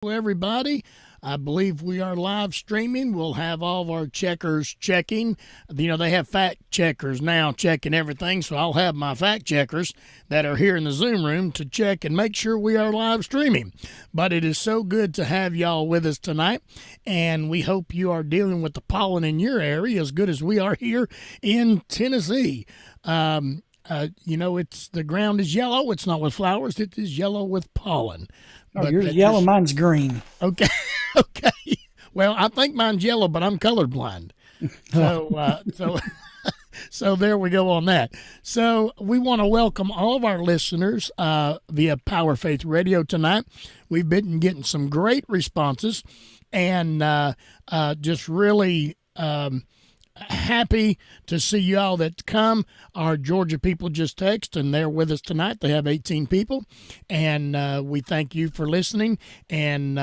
Everybody. I believe we are live streaming. We'll have all of our checkers checking. They have fact checkers now checking everything, so I'll have my fact checkers that are here in the Zoom room to check and make sure we are live streaming. But it is so good to have y'all with us tonight, and we hope you are dealing with the pollen in your area as good as we are here in Tennessee. It's the ground is yellow. It's not with flowers. It is yellow with pollen. Oh, yours yellow, mine's green. Okay. Okay. Well, I think mine's yellow, but I'm colorblind. So there we go on that. So we want to welcome all of our listeners via Power Faith Radio tonight. We've been getting some great responses and just really happy to see you all that come. Our Georgia people just text, and they're with us tonight. They have 18 people, and we thank you for listening, and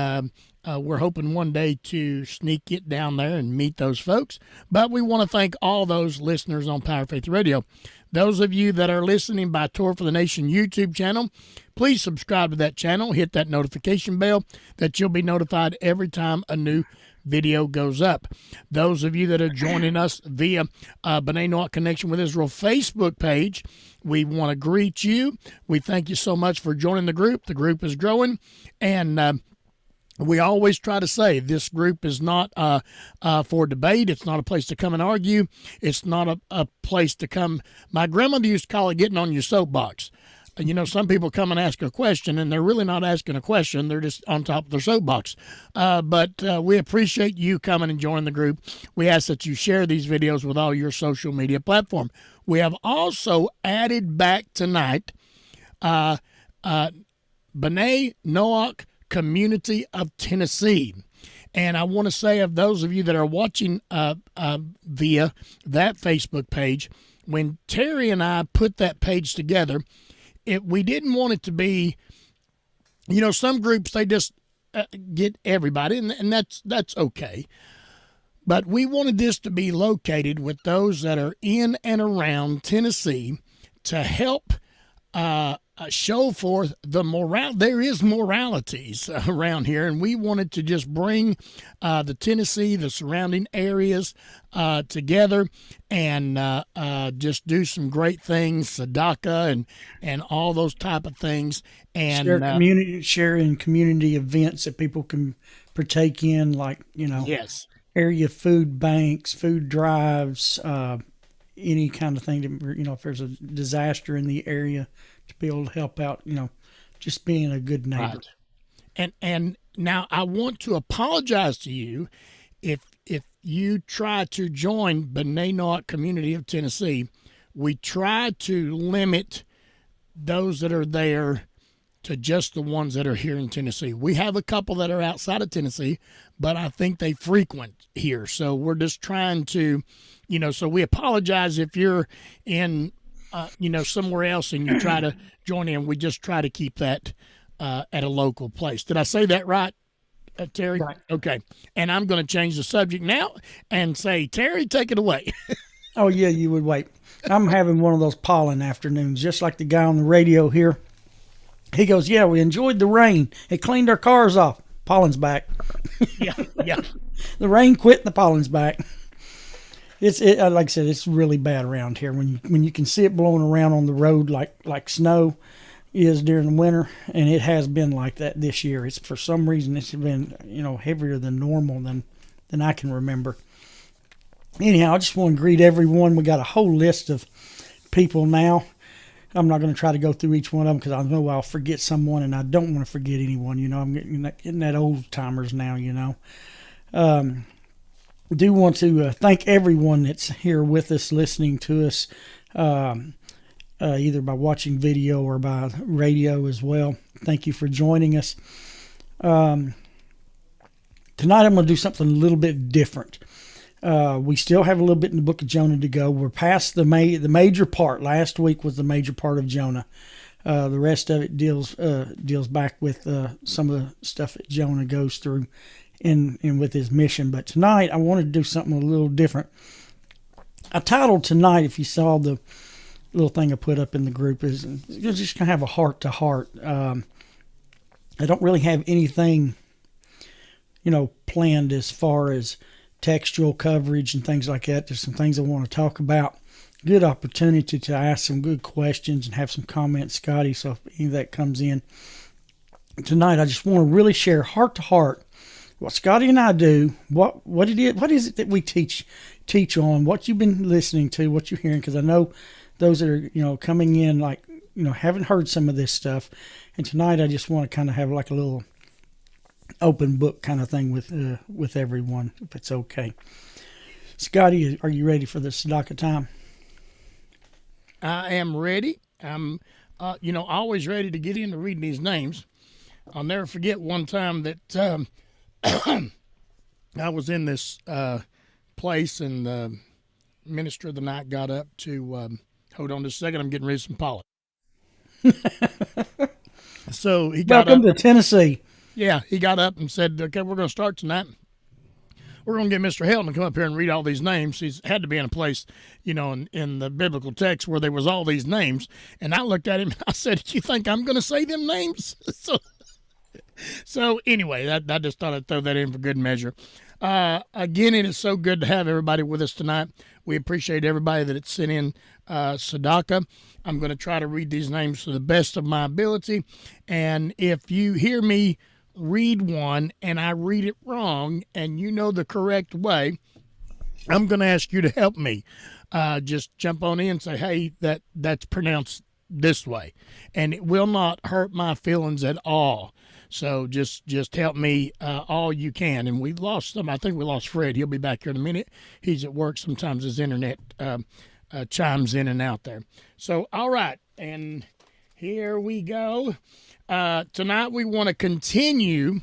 we're hoping one day to sneak it down there and meet those folks. But we want to thank all those listeners on Power Faith Radio. Those of you that are listening by Torah for the Nation YouTube channel, please subscribe to that channel. Hit that notification bell that you'll be notified every time a new video goes up. Those of you that are joining us via B'nai Noach Connection with Israel Facebook page, we want to greet you. We thank you so much for joining the group. The group is growing, and we always try to say this group is not for debate. It's not a place to come and argue. It's not a place to come. My grandmother used to call it getting on your soapbox. Some people come and ask a question, and they're really not asking a question. They're just on top of their soapbox. But we appreciate you coming and joining the group. We ask that you share these videos with all your social media platform. We have also added back tonight B'nai Noach Community of Tennessee. And I want to say, of those of you that are watching via that Facebook page, when Terry and I put that page together, we didn't want it to be, some groups, they just get everybody, and that's okay. But we wanted this to be located with those that are in and around Tennessee to help show forth the moral. There is moralities around here, and we wanted to just bring the Tennessee, the surrounding areas together, and just do some great things, tzedakah and all those type of things, and sharing community events that people can partake in, like yes, area food banks, food drives, any kind of thing to, if there's a disaster in the area, to be able to help out, just being a good neighbor. Right. And now I want to apologize to you if you try to join B'nai Noach Community of Tennessee. We try to limit those that are there to just the ones that are here in Tennessee. We have a couple that are outside of Tennessee, but I think they frequent here. So we're just trying to, so we apologize if you're in somewhere else and you try to join in. We just try to keep that at a local place. Did I say that right, Terry? Right. Okay. And I'm going to change the subject now and say, Terry, take it away. Oh, yeah, you would wait. I'm having one of those pollen afternoons, just like the guy on the radio here. He goes, yeah, we enjoyed the rain. It cleaned our cars off. Pollen's back. Yeah. The rain quit and the pollen's back. It's like I said, it's really bad around here when you can see it blowing around on the road like snow is during the winter, and it has been like that this year. It's for some reason it's been heavier than normal than I can remember. Anyhow, I just want to greet everyone. We got a whole list of people now. I'm not going to try to go through each one of them because I know I'll forget someone, and I don't want to forget anyone. I'm getting that old timers now. I do want to thank everyone that's here with us, listening to us, either by watching video or by radio as well. Thank you for joining us. Tonight I'm going to do something a little bit different. We still have a little bit in the book of Jonah to go. We're past the major part. Last week was the major part of Jonah. The rest of it deals back with some of the stuff that Jonah goes through in with his mission. But tonight I wanted to do something a little different. I titled tonight, if you saw the little thing I put up in the group, is you're just gonna have a heart to heart. I don't really have anything planned as far as textual coverage and things like that. There's some things I want to talk about. Good opportunity to ask some good questions and have some comments, Scotty. So if any of that comes in tonight, I just want to really share heart to heart what Scotty and I do. What is it that we teach on? What you've been listening to, what you're hearing, because I know those that are coming in haven't heard some of this stuff, and tonight I just want to kind of have like a little open book kind of thing with everyone, if it's okay. Scotty, are you ready for the Tzedakah time? I am ready. I'm, always ready to get into reading these names. I'll never forget one time that I was in this place, and the minister of the night got up to hold on just a second. I'm getting rid of some pollen. So he got Welcome up. to Tennessee. Yeah, he got up and said, "Okay, we're going to start tonight. We're going to get Mr. Helton to come up here and read all these names." He's had to be in a place, in the biblical text where there was all these names. And I looked at him and I said, "You think I'm going to say them names?" So anyway, I just thought I'd throw that in for good measure. Again, it is so good to have everybody with us tonight. We appreciate everybody that it's sent in Tzedakah. I'm going to try to read these names to the best of my ability. And if you hear me read one and I read it wrong and you know the correct way, I'm going to ask you to help me. Just jump on in and say, "Hey, that's pronounced this way." And it will not hurt my feelings at all. So just help me all you can. And we've lost some. I think we lost Fred. He'll be back here in a minute. He's at work. Sometimes his internet chimes in and out there. So, all right. And here we go. Tonight we want to continue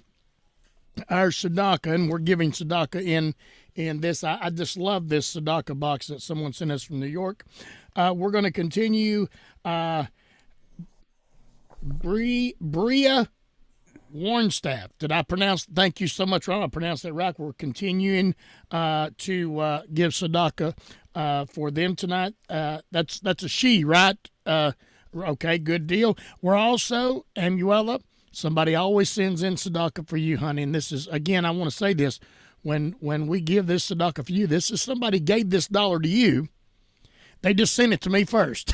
our Tzedakah, and we're giving Tzedakah in this. I just love this Tzedakah box that someone sent us from New York. We're going to continue Bria Warnstaff. Did I pronounce? Thank you so much, Ron. I pronounced that right. We're continuing to give Tzedakah for them tonight. That's a she, right? Okay, good deal. We're also, Amuela, somebody always sends in Tzedakah for you, honey. And this is, again, I want to say this. When we give this Tzedakah for you, this is somebody gave this dollar to you. They just sent it to me first.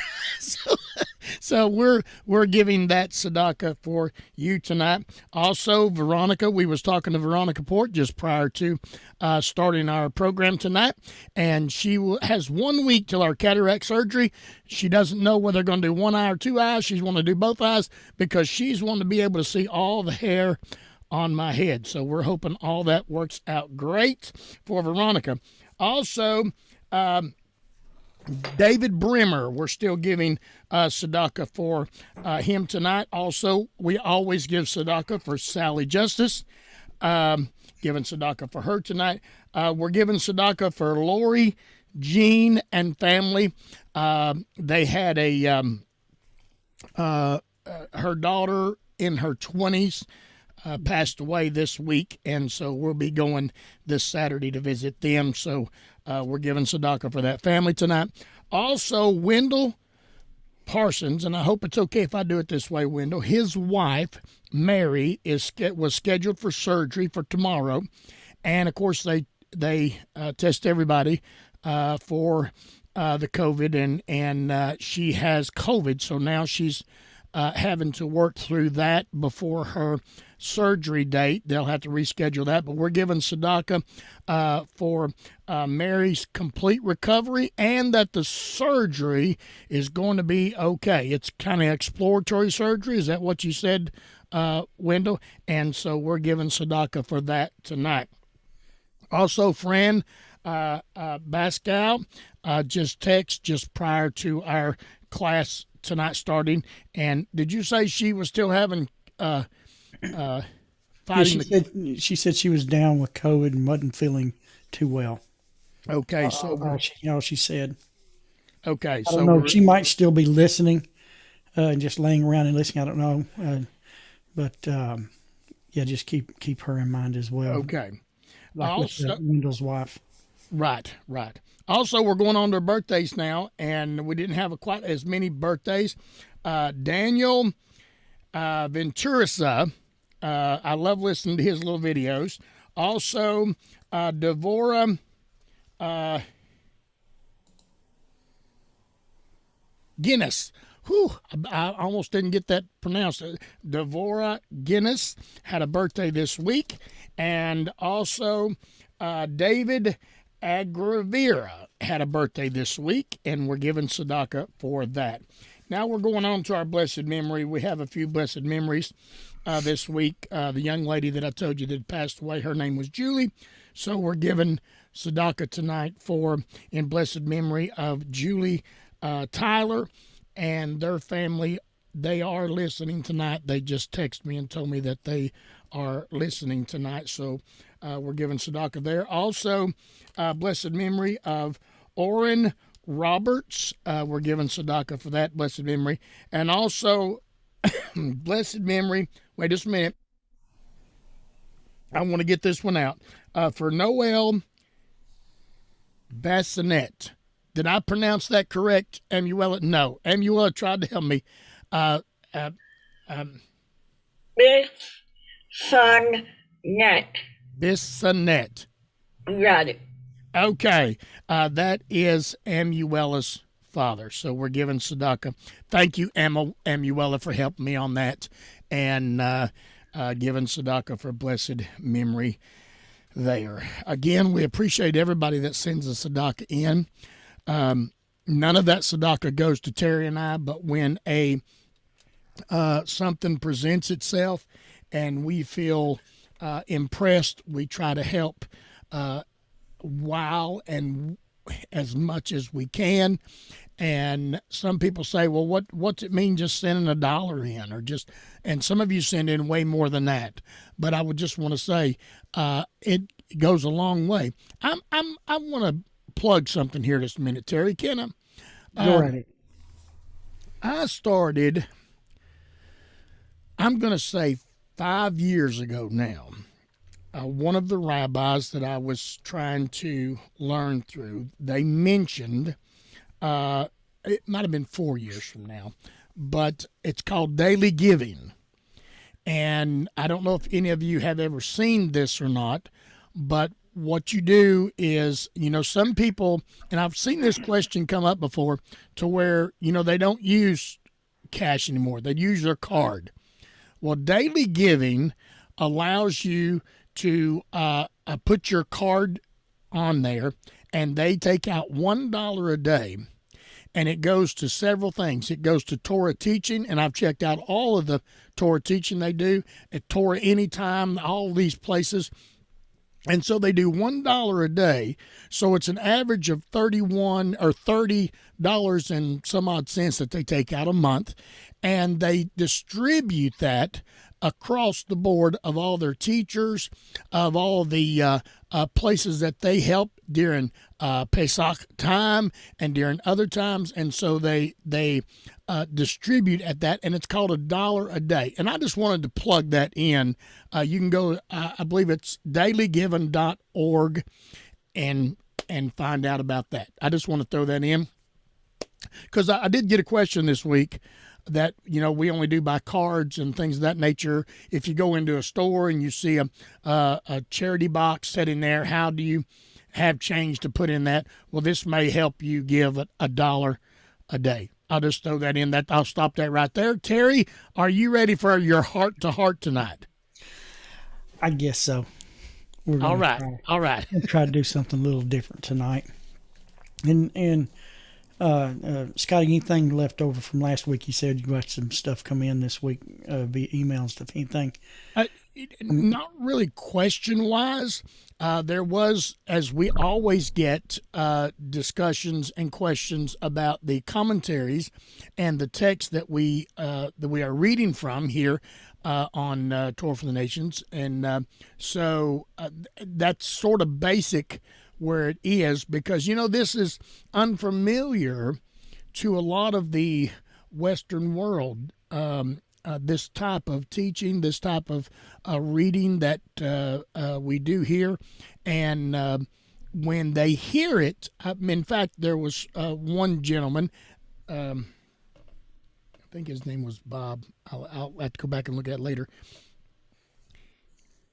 So we're giving that Tzedakah for you tonight. Also, Veronica, we was talking to Veronica Port just prior to starting our program tonight, and she has 1 week till our cataract surgery. She doesn't know whether they're going to do one eye or two eyes. She's wanting to do both eyes because she's wanting to be able to see all the hair on my head. So we're hoping all that works out great for Veronica. Also, David Brimmer, we're still giving Tzedakah for him tonight. Also, we always give Tzedakah for Sally Justice, giving Tzedakah for her tonight. We're giving Tzedakah for Lori, Jean, and family. They had her daughter in her 20s passed away this week, and so we'll be going this Saturday to visit them. So we're giving Tzedakah for that family tonight. Also, Wendell Parsons, and I hope it's okay if I do it this way, Wendell. His wife, Mary, was scheduled for surgery for tomorrow, and of course they test everybody for the COVID, and she has COVID, so now she's having to work through that before her surgery date. They'll have to reschedule that, but we're giving Tzedakah for Mary's complete recovery and that the surgery is going to be okay. It's kind of exploratory surgery. Is that what you said, Wendell? And so we're giving Tzedakah for that tonight. Also, Fran Bascal just text just prior to our class tonight starting, and did you say she was still having fighting? Yeah, she said she was down with COVID and wasn't feeling too well. Okay, so she said. Okay, I don't know. She might still be listening, and just laying around and listening. I don't know, but yeah, just keep her in mind as well. Okay, like also, with Wendell's wife. Right. Also, we're going on to birthdays now, and we didn't have quite as many birthdays. Daniel Venturisa, I love listening to his little videos. Also, Devorah Guinness. Whew, I almost didn't get that pronounced. Devorah Guinness had a birthday this week. And also, David Agravira had a birthday this week, and we're giving tzedakah for that. Now we're going on to our blessed memory. We have a few blessed memories this week. The young lady that I told you that passed away, her name was Julie. So we're giving tzedakah tonight for in blessed memory of Julie Tyler and their family. They are listening tonight. They just texted me and told me that they are listening tonight. So we're giving tzedakah there. Also, blessed memory of Orrin Roberts. We're giving tzedakah for that blessed memory. And also, blessed memory. Wait just a minute. I want to get this one out. For Noel Bassinet. Did I pronounce that correct, Amuela? No. Amuela tried to help me. Bissonnet. Got it. Okay. That is Amuela's father. So we're giving tzedakah. Thank you, Amuela, for helping me on that. And giving tzedakah for blessed memory there. Again, we appreciate everybody that sends a tzedakah in. None of that tzedakah goes to Terry and I, but when something presents itself and we feel impressed, we try to help while and as much as we can. And some people say, well, what's it mean just sending $1 in, or just, and some of you send in way more than that. But I would just want to say it goes a long way. I want to plug something here just a minute, Terry. Can I? Go right. I started, I'm going to say 5 years ago now. One of the rabbis that I was trying to learn through, they mentioned, it might have been 4 years from now, but it's called daily giving. And I don't know if any of you have ever seen this or not, but what you do is, some people, and I've seen this question come up before, to where, they don't use cash anymore. They use their card. Well, daily giving allows you to put your card on there, and they take out $1 a day, and it goes to several things. It goes to Torah teaching, and I've checked out all of the Torah teaching they do at Torah Anytime, all these places. And so they do $1 a day. So it's an average of $30 and some odd cents that they take out a month. And they distribute that across the board of all their teachers, of all the places that they help during Pesach time and during other times. And so they distribute at that, and it's called $1 a day. And I just wanted to plug that in. You can go, I believe it's dailygiving.org and find out about that. I just want to throw that in because I did get a question this week that, we only do by cards and things of that nature. If you go into a store and you see a charity box sitting there, how do you have change to put in that? Well, this may help you give $1 a day. I'll just throw that in. I'll stop that right there. Terry, are you ready for your heart-to-heart tonight? I guess so. All right. We'll try to do something a little different tonight. And Scotty, anything left over from last week? You said you got some stuff come in this week via email and stuff. Anything? Not really question-wise. There was, as we always get, discussions and questions about the commentaries and the text that we are reading from here on Torah for the Nations, and so that's sort of basic where it is, because this is unfamiliar to a lot of the Western world. This type of teaching, this type of reading that we do here. And when they hear it, in fact, there was one gentleman, I think his name was Bob. I'll have to go back and look at it later.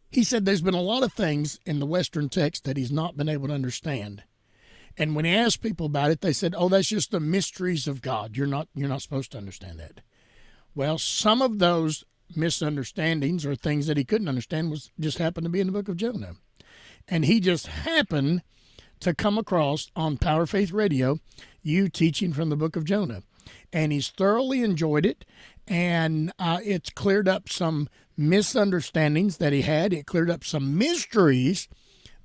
He said there's been a lot of things in the Western text that he's not been able to understand. And when he asked people about it, they said, "Oh, that's just the mysteries of God. You're not supposed to understand that." Well, some of those misunderstandings or things that he couldn't understand was just happened to be in the book of Jonah. And he just happened to come across on Power Faith Radio you teaching from the book of Jonah. And he's thoroughly enjoyed it. And it's cleared up some misunderstandings that he had. It cleared up some mysteries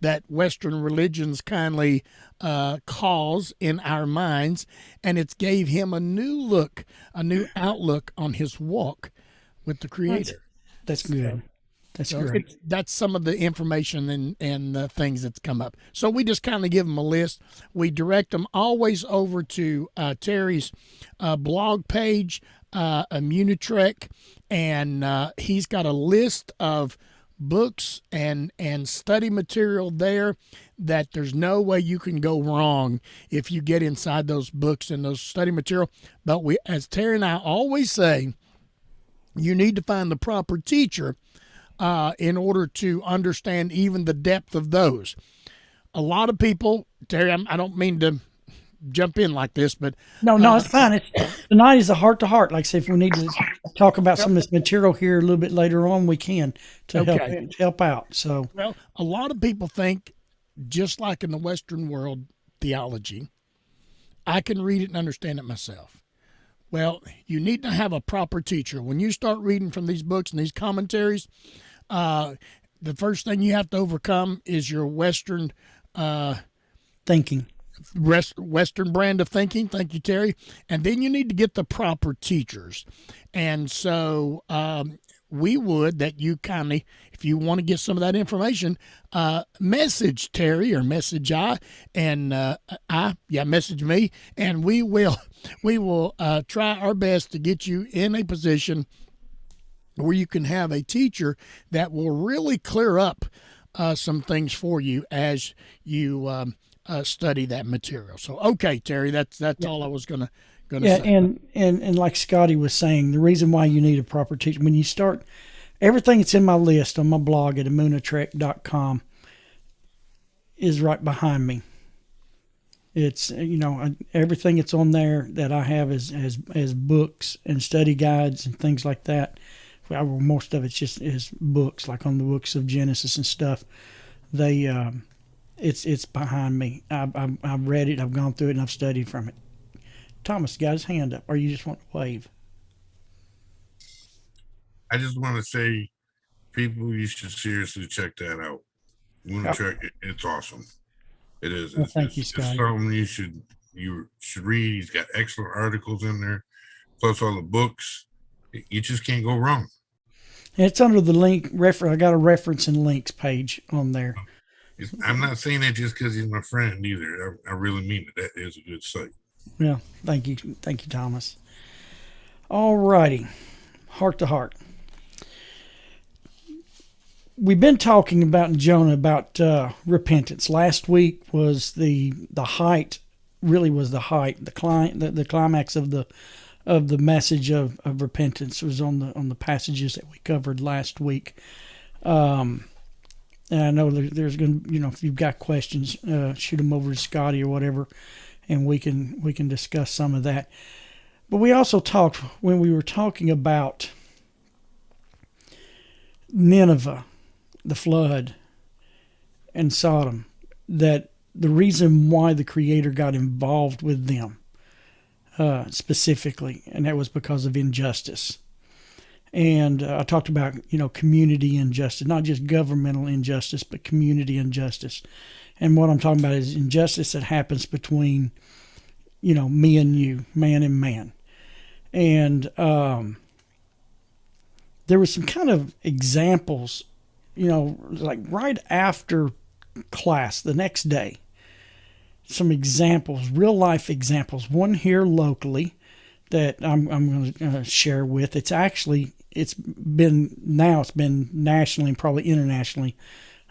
that Western religions kindly cause in our minds, and it's gave him a new look, a new outlook on his walk with the Creator. That's good. That's So great. that's some of the information and the things that's come up. So we just kind of give them a list. We direct them always over to Terry's blog page, Immunitrek, and he's got a list of books and study material there that there's no way you can go wrong if you get inside those books and those study material. But we, as Terry and I always say, you need to find the proper teacher in order to understand even the depth of those. A lot of people, Terry, I don't mean to jump in like this, but No, it's fine. Tonight is a heart to heart. Like I say, if we need to talk about some of this material here a little bit later on, we can to help out. So, well, a lot of people think, just like in the Western world theology, I can read it and understand it myself. Well, you need to have a proper teacher. When you start reading from these books and these commentaries, the first thing you have to overcome is your Western thinking. Western brand of thinking. Thank you, Terry. And then you need to get the proper teachers. And so we would that you kindly, if you want to get some of that information, message Terry or message message me, and we will try our best to get you in a position where you can have a teacher that will really clear up some things for you as you study that material. So, okay, Terry, that's all I was gonna say. And like Scotty was saying, the reason why you need a proper teacher, when you start, everything that's in my list on my blog at immunitrek.com is right behind me. It's, everything that's on there that I have as books and study guides and things like that. Well, most of it's just is books, like on the books of Genesis and stuff. It's behind me. I've read it, I've gone through it, and I've studied from it. Thomas got his hand up, or you just want to wave? I just want to say, people, you should seriously check that out. It's awesome. It is. Well, thank you, Scott. It's something you should read. He's got excellent articles in there, plus all the books. You just can't go wrong. And it's under the link. I got a reference and links page on there. I'm not saying that just because he's my friend either. I really mean it. That is a good site. Yeah, thank you, Thomas. All righty, heart to heart. We've been talking about Jonah about repentance. Last week was the height, really was the height, the climax of the message of repentance was on the passages that we covered last week. And I know there's going to, if you've got questions, shoot them over to Scotty or whatever, and we can discuss some of that. But we also talked, when we were talking about Nineveh, the flood, and Sodom, that the reason why the Creator got involved with them specifically, and that was because of injustice. And I talked about, community injustice, not just governmental injustice, but community injustice. And what I'm talking about is injustice that happens between, me and you, man and man. And there was some kind of examples, like right after class, the next day, some examples, real life examples. One here locally that I'm going to share with. It's been nationally and probably internationally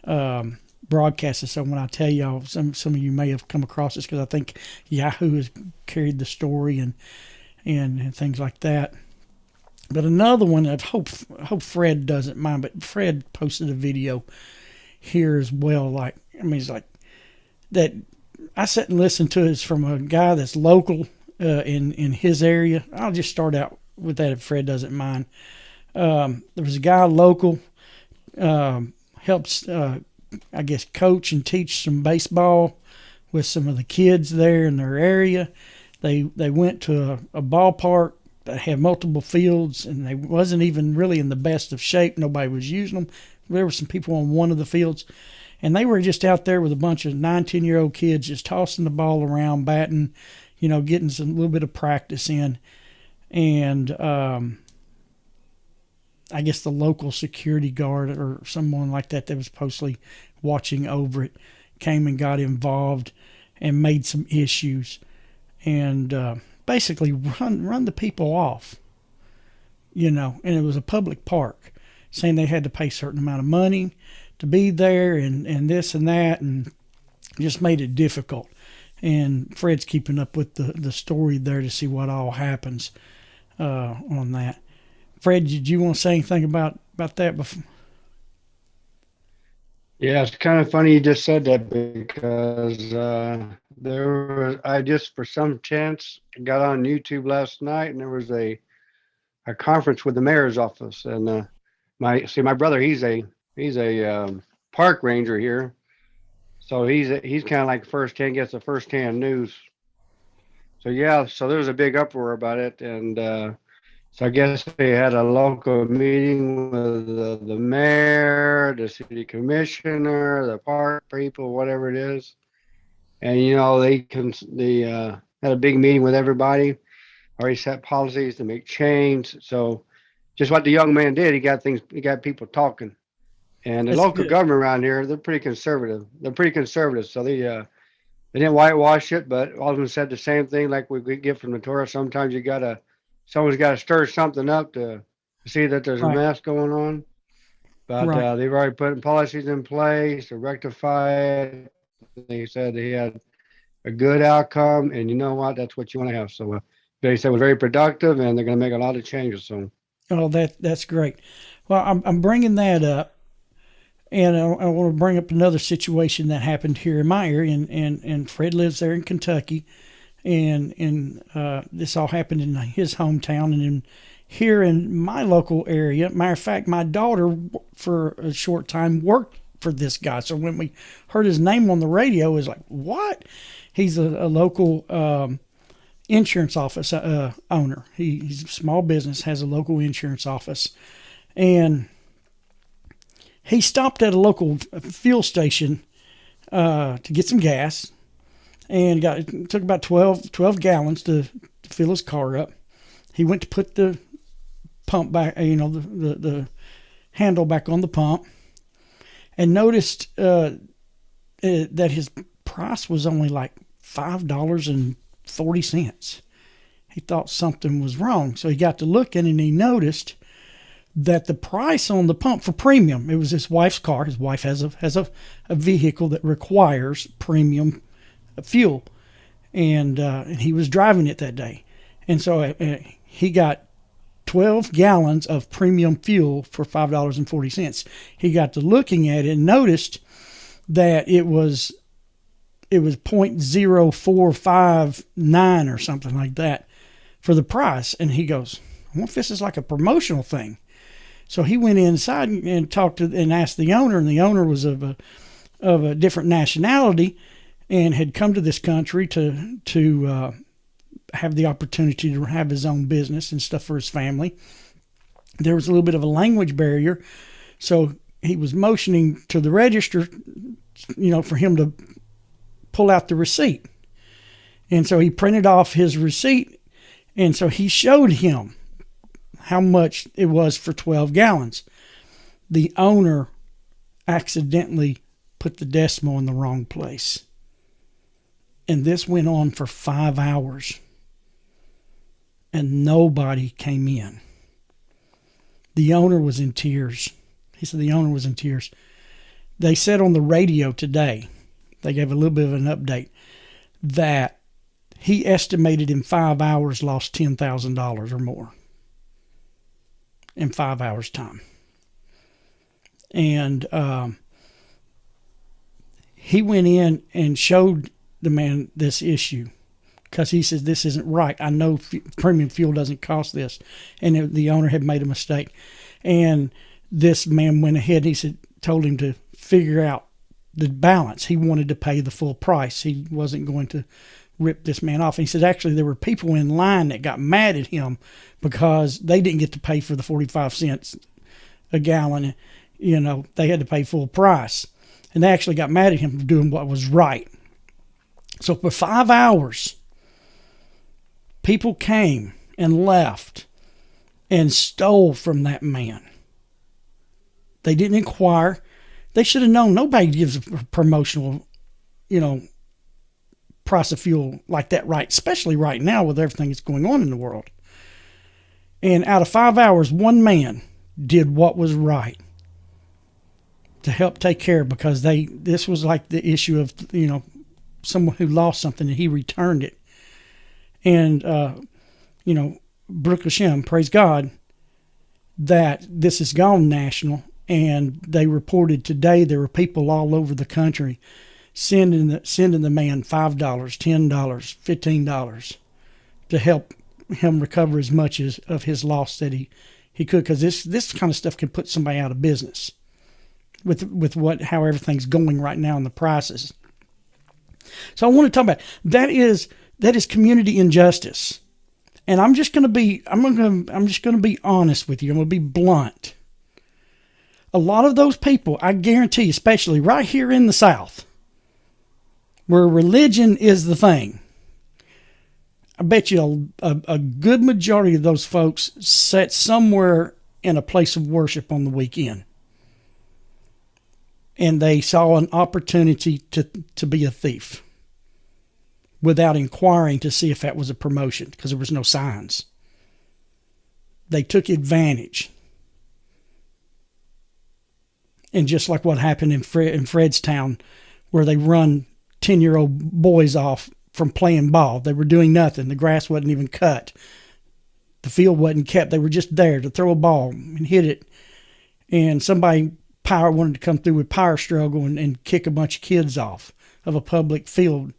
broadcasted. So when I tell y'all, some of you may have come across this because I think Yahoo has carried the story and things like that. But another one, I hope Fred doesn't mind, but Fred posted a video here as well. Like, I mean, it's like that. I sat and listened to it from a guy that's local in his area. I'll just start out with that if Fred doesn't mind. There was a guy local, helps, I guess, coach and teach some baseball with some of the kids there in their area. They went to a ballpark that had multiple fields, and they wasn't even really in the best of shape. Nobody was using them. There were some people on one of the fields, and they were just out there with a bunch of 9, 10-year-old kids just tossing the ball around, batting, getting some little bit of practice in. And I guess the local security guard or someone like that was supposedly watching over it came and got involved and made some issues and basically run the people off, and it was a public park, saying they had to pay a certain amount of money to be there and this and that, and just made it difficult. And Fred's keeping up with the story there to see what all happens on that. Fred, did you want to say anything about that before? Yeah, it's kind of funny you just said that because I just for some chance got on YouTube last night, and there was a conference with the mayor's office, and my brother, he's a park ranger here, so he's kind of like gets the first-hand news. So yeah, so there was a big uproar about it, and so I guess they had a local meeting with the mayor, the city commissioner, the park people, whatever it is. And, they had a big meeting with everybody, already set policies to make change. So just what the young man did, he got people talking. And the local government around here, they're pretty conservative. So they didn't whitewash it, but all of them said the same thing like we get from the Torah. Sometimes someone's got to stir something up to see that there's a mess going on. But they've already put policies in place to rectify it. They said they had a good outcome, and you know what? That's what you want to have. So they said it was very productive, and they're going to make a lot of changes. So, that's great. Well, I'm bringing that up, and I want to bring up another situation that happened here in my area, and Fred lives there in Kentucky. And this all happened in his hometown, and here in my local area. Matter of fact, my daughter for a short time worked for this guy. So when we heard his name on the radio, it was like, what? He's a local insurance office owner. He's a small business, has a local insurance office, and he stopped at a local fuel station to get some gas. And it took about 12 gallons to fill his car up. He went to put the pump back, the handle back on the pump, and noticed that his price was only like $5.40. He thought something was wrong. So he got to looking, and he noticed that the price on the pump for premium, it was his wife's car. His wife has a vehicle that requires premium fuel, and he was driving it that day, and so he got 12 gallons of premium fuel for $5.40. He got to looking at it and noticed that it was 0.0459 or something like that for the price, and he goes, I wonder if this is like a promotional thing. So he went inside and talked to and asked the owner, and the owner was of a different nationality, and had come to this country to have the opportunity to have his own business and stuff for his family. There was a little bit of a language barrier, so he was motioning to the register, for him to pull out the receipt. And so he printed off his receipt, and so he showed him how much it was for 12 gallons. The owner accidentally put the decimal in the wrong place. And this went on for 5 hours, and nobody came in. The owner was in tears. He said the owner was in tears. They said on the radio today, they gave a little bit of an update, that he estimated in 5 hours lost $10,000 or more. in 5 hours' time. And he went in and showed the man this issue because he says, this isn't right. I know premium fuel doesn't cost this. And the owner had made a mistake. And this man went ahead, he said, told him to figure out the balance. He wanted to pay the full price. He wasn't going to rip this man off. And he said, actually, there were people in line that got mad at him because they didn't get to pay for the 45 cents a gallon. You know, they had to pay full price. And they actually got mad at him for doing what was right. So for 5 hours, people came and left and stole from that man. They didn't inquire. They should have known nobody gives a promotional, price of fuel like that, right? Especially right now with everything that's going on in the world. And out of 5 hours, one man did what was right to help take care, because this was like the issue of, someone who lost something and he returned it. And, Baruch Hashem, praise God, that this has gone national. And they reported today there were people all over the country sending the man $5, $10, $15 to help him recover as much of his loss that he could, because this kind of stuff can put somebody out of business with how everything's going right now in the prices. So I want to talk about that is community injustice. And I'm just going to be honest with you. I'm going to be blunt. A lot of those people, I guarantee, especially right here in the South, where religion is the thing, I bet you a good majority of those folks sat somewhere in a place of worship on the weekend. And they saw an opportunity to be a thief without inquiring to see if that was a promotion, because there was no signs. They took advantage. And just like what happened in Fredstown, where they run 10-year-old boys off from playing ball. They were doing nothing. The grass wasn't even cut. The field wasn't kept. They were just there to throw a ball and hit it. And somebody wanted to come through with power struggle and kick a bunch of kids off of a public field.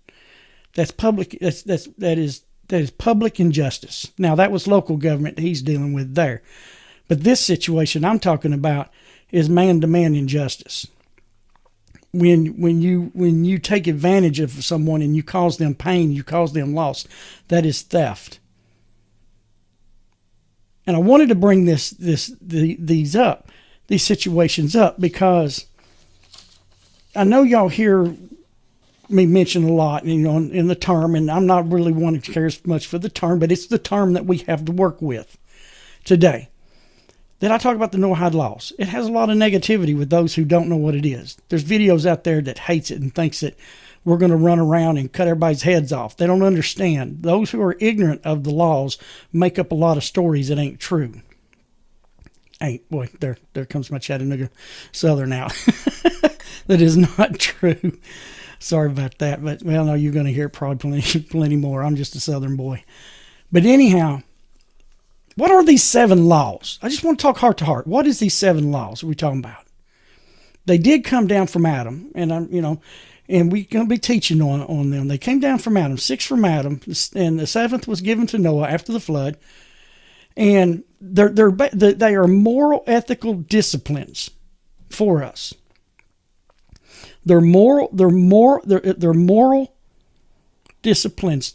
That's public. That is public injustice. Now, that was local government that he's dealing with there. But this situation I'm talking about is man-to-man injustice. When you take advantage of someone and you cause them pain, you cause them loss, that is theft. And I wanted to bring these situations up, because I know y'all hear me mention a lot, in the term, and I'm not really wanting to care as much for the term, but it's the term that we have to work with today. Then I talk about the Noahide Laws. It has a lot of negativity with those who don't know what it is. There's videos out there that hates it and thinks that we're going to run around and cut everybody's heads off. They don't understand. Those who are ignorant of the laws make up a lot of stories that ain't true. Boy, there comes my Chattanooga Southern out. That is not true. Sorry about that, but well, no, you're going to hear it probably plenty more. I'm just a Southern boy. But anyhow, what are these 7 laws? I just want to talk heart to heart. What is these 7 laws we're talking about? They did come down from Adam, and and we're going to be teaching on them. They came down from Adam, 6 from Adam, and the 7th was given to Noah after the flood. And they are moral, ethical disciplines for us. They're moral disciplines.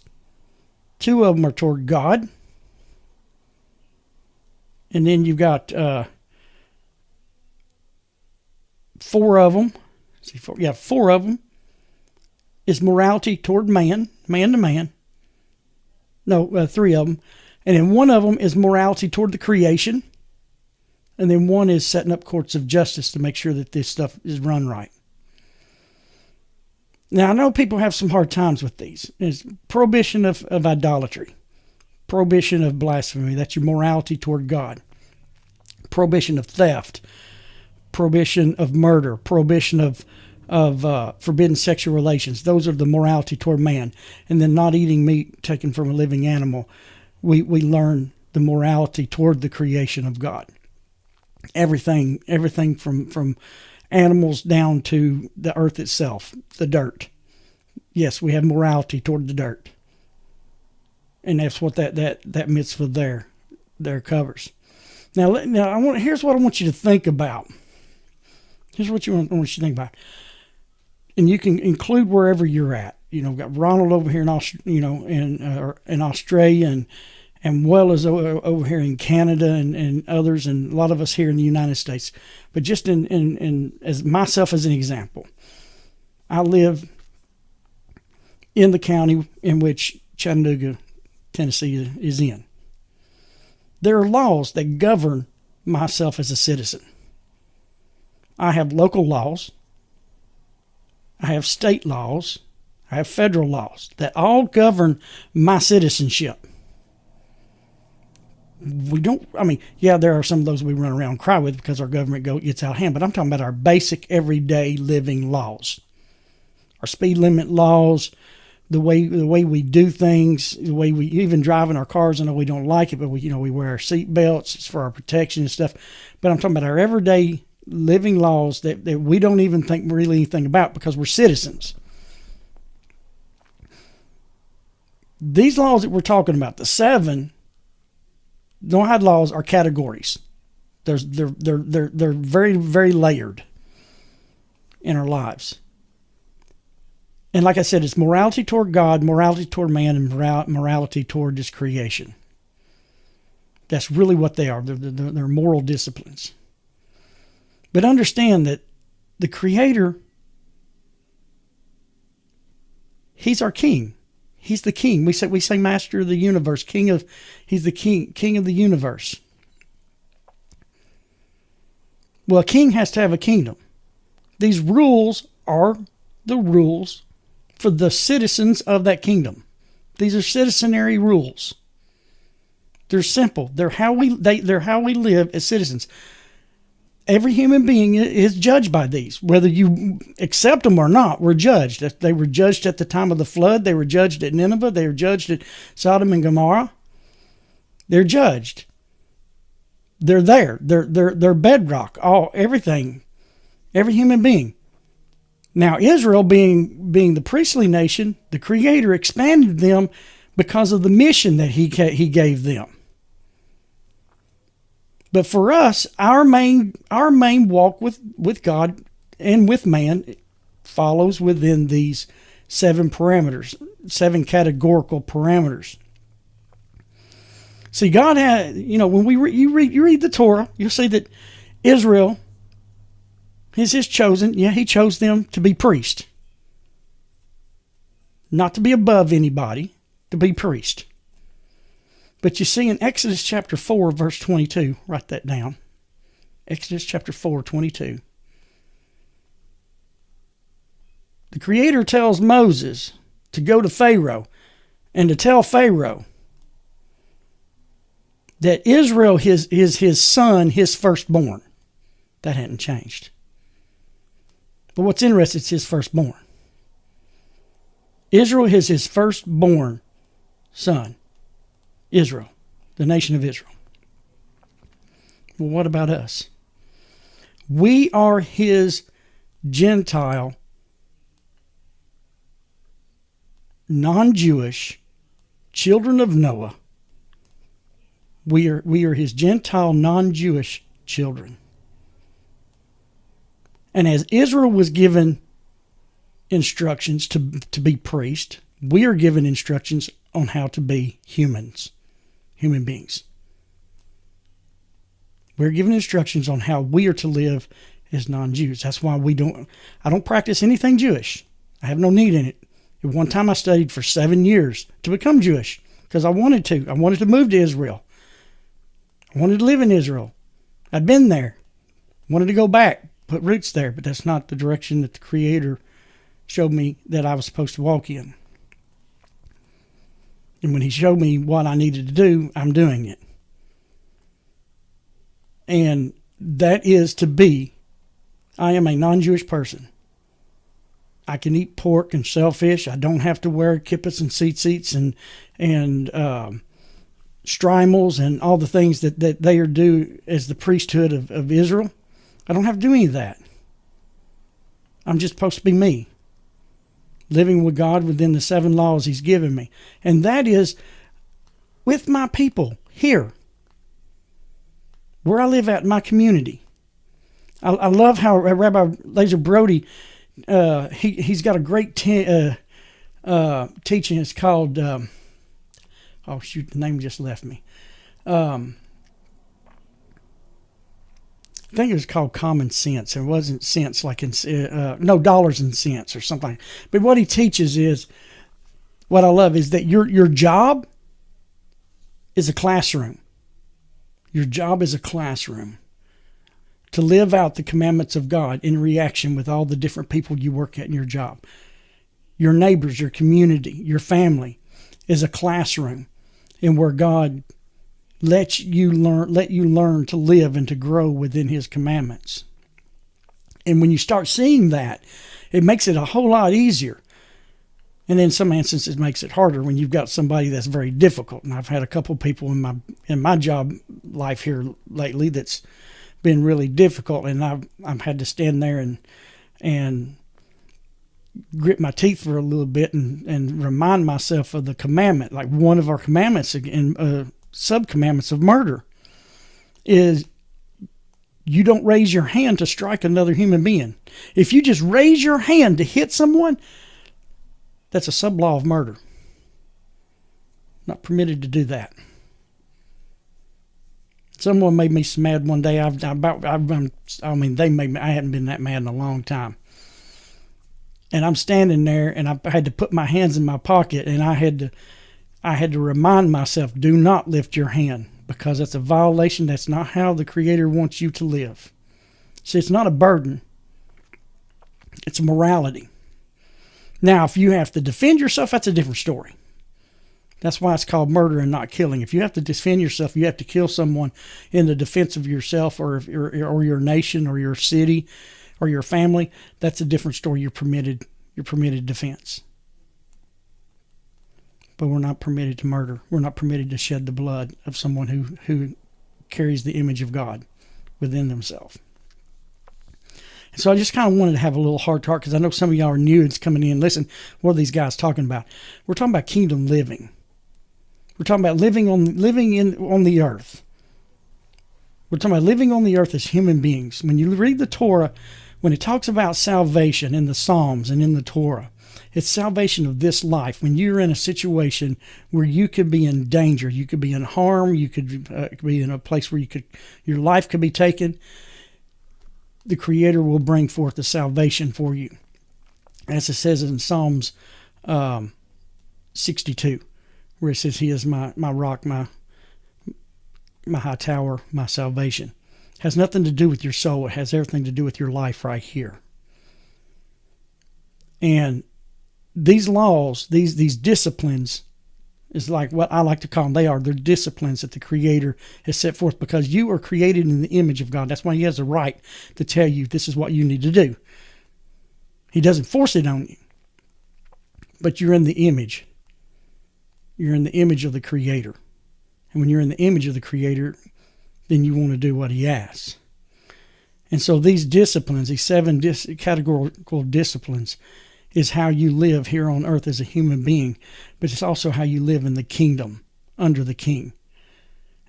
2 of them are toward God. And then you've got 4 of them. 4 of them is morality toward man to man. No, 3 of them. And then 1 of them is morality toward the creation. And then 1 is setting up courts of justice to make sure that this stuff is run right. Now, I know people have some hard times with these. There's prohibition of idolatry. Prohibition of blasphemy. That's your morality toward God. Prohibition of theft. Prohibition of murder. Prohibition of forbidden sexual relations. Those are the morality toward man. And then not eating meat taken from a living animal. We learn the morality toward the creation of God. everything from animals down to the earth itself, the dirt. Yes, we have morality toward the dirt, and that's what that mitzvah there covers. Now here's what I want you to think about. Here's what I want you to think about, and you can include wherever you're at. You know, we've got Ronald over here in Australia, and well as over here in Canada and others, and a lot of us here in the United States. But just in as myself as an example, I live in the county in which Chattanooga, Tennessee is in. There are laws that govern myself as a citizen. I have local laws. I have state laws. I have federal laws that all govern my citizenship. There are some of those we run around and cry with because our government gets out of hand, but I'm talking about our basic everyday living laws. Our speed limit laws, the way we do things, the way we even drive in our cars. I know we don't like it, but we wear our seat belts. It's for our protection and stuff. But I'm talking about our everyday living laws that we don't even think really anything about because we're citizens. These laws that we're talking about, the 7 Noahide laws, are categories. They're very, very layered in our lives. And like I said, it's morality toward God, morality toward man, and morality toward His creation. That's really what they are. They're moral disciplines. But understand that the Creator, He's our King. He's the King. We say Master of the universe, He's the King of the universe. Well, a king has to have a kingdom. These rules are the rules for the citizens of that kingdom. These are citizenary rules. They're simple. They're how we live as citizens. Every human being is judged by these. Whether you accept them or not, we're judged. They were judged at the time of the flood. They were judged at Nineveh. They were judged at Sodom and Gomorrah. They're judged. They're there. They're bedrock. Everything. Every human being. Now, Israel being the priestly nation, the Creator expanded them because of the mission that He gave them. But for us, our main walk with God and with man follows within these 7 parameters, 7 categorical parameters. See, God had, when you read the Torah, you'll see that Israel is His chosen. Yeah, He chose them to be priest, not to be above anybody, to be priest. But you see in Exodus chapter 4, verse 22, write that down. Exodus chapter 4, 22. The Creator tells Moses to go to Pharaoh and to tell Pharaoh that Israel is his son, his firstborn. That hadn't changed. But what's interesting, it's his firstborn. Israel is his firstborn son. Israel, the nation of Israel. Well, what about us? We are His Gentile, non-Jewish children of Noah. We are His Gentile, non-Jewish children. And as Israel was given instructions to be priest, we are given instructions on how to be human beings. We're given instructions on how we are to live as non-Jews. That's why I don't practice anything Jewish. I have no need in it. At one time I studied for 7 years to become Jewish because I wanted to. I wanted to move to Israel. I wanted to live in Israel. I'd been there. Wanted to go back, put roots there, but that's not the direction that the Creator showed me that I was supposed to walk in. And when He showed me what I needed to do, I'm doing it. And that is I am a non-Jewish person. I can eat pork and shellfish. I don't have to wear kippahs and tzitzits and strimals and all the things that they are due as the priesthood of Israel. I don't have to do any of that. I'm just supposed to be me, living with God within the 7 laws he's given me. And that is with my people here, where I live at in my community. I love how Rabbi Laser Brody, he's got a great teaching. It's called, the name just left me. I think it was called Common Sense. It wasn't sense like in dollars and cents or something. But what he teaches is, what I love is that your job is a classroom. Your job is a classroom to live out the commandments of God in reaction with all the different people you work at in your job. Your neighbors, your community, your family is a classroom in where God let you learn to live and to grow within his commandments. And when you start seeing that, it makes it a whole lot easier. And in some instances, it makes it harder when you've got somebody that's very difficult. And I've had a couple people in my job life here lately that's been really difficult, and I've had to stand there and grit my teeth for a little bit and remind myself of the commandment. Like one of our commandments and sub-commandments of murder is you don't raise your hand to strike another human being. If you just raise your hand to hit someone, that's a sub-law of murder. Not permitted to do that. Someone made me so mad one day. They made me. I hadn't been that mad in a long time. And I'm standing there, and I had to put my hands in my pocket, and I had to remind myself, do not lift your hand, because that's a violation. That's not how the Creator wants you to live. See, it's not a burden. It's a morality. Now, if you have to defend yourself, that's a different story. That's why it's called murder and not killing. If you have to defend yourself, you have to kill someone in the defense of yourself or your nation or your city or your family. That's a different story. You're permitted defense. But we're not permitted to murder. We're not permitted to shed the blood of someone who carries the image of God within themselves. And so I just kind of wanted to have a little heart to heart, because I know some of y'all are new and coming in. Listen, what are these guys talking about? We're talking about kingdom living. We're talking about living on the earth. We're talking about living on the earth as human beings. When you read the Torah, when it talks about salvation in the Psalms and in the Torah, it's salvation of this life. When you're in a situation where you could be in danger, you could be in harm, you could be in a place where your life could be taken, the Creator will bring forth the salvation for you. As it says in Psalms 62, where it says, He is my rock, my high tower, my salvation. It has nothing to do with your soul. It has everything to do with your life right here. And these laws, these disciplines, is like what I like to call them. They're disciplines that the Creator has set forth, because you are created in the image of God. That's why He has the right to tell you this is what you need to do. He doesn't force it on you. But you're in the image. You're in the image of the Creator. And when you're in the image of the Creator, then you want to do what He asks. And so these disciplines, these 7 categorical disciplines, is how you live here on earth as a human being, but it's also how you live in the kingdom under the king.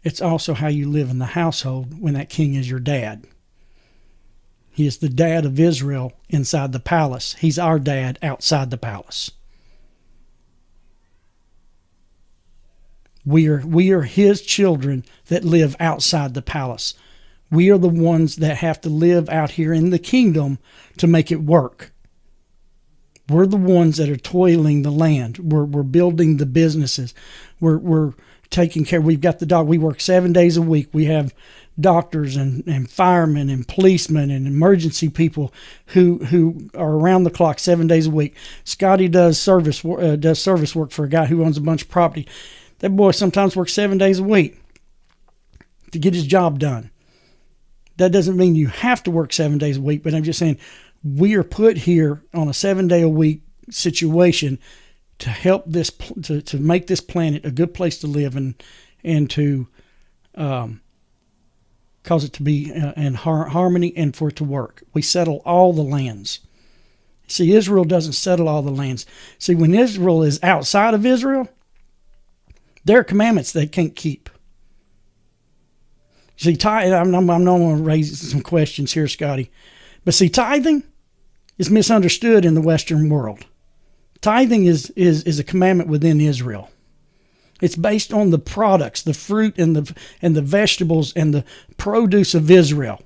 It's also how you live in the household when that king is your dad. He is the dad of Israel inside the palace. He's our dad outside the palace. We are His children that live outside the palace. We are the ones that have to live out here in the kingdom to make it work. We're the ones that are toiling the land. We're building the businesses. We're taking care. We've got the dog. We work 7 days a week. We have doctors and firemen and policemen and emergency people who are around the clock 7 days a week. Scotty does service work for a guy who owns a bunch of property. That boy sometimes works 7 days a week to get his job done. That doesn't mean you have to work 7 days a week, but I'm just saying we are put here on a 7-day-a-week situation to help this, to make this planet a good place to live and and to cause it to be in harmony and for it to work. We settle all the lands. See, Israel doesn't settle all the lands. See, when Israel is outside of Israel, there are commandments they can't keep. See, I'm not going to raise some questions here, Scotty. But see, tithing is misunderstood in the Western world. Tithing is a commandment within Israel. It's based on the products, the fruit and the vegetables and the produce of Israel.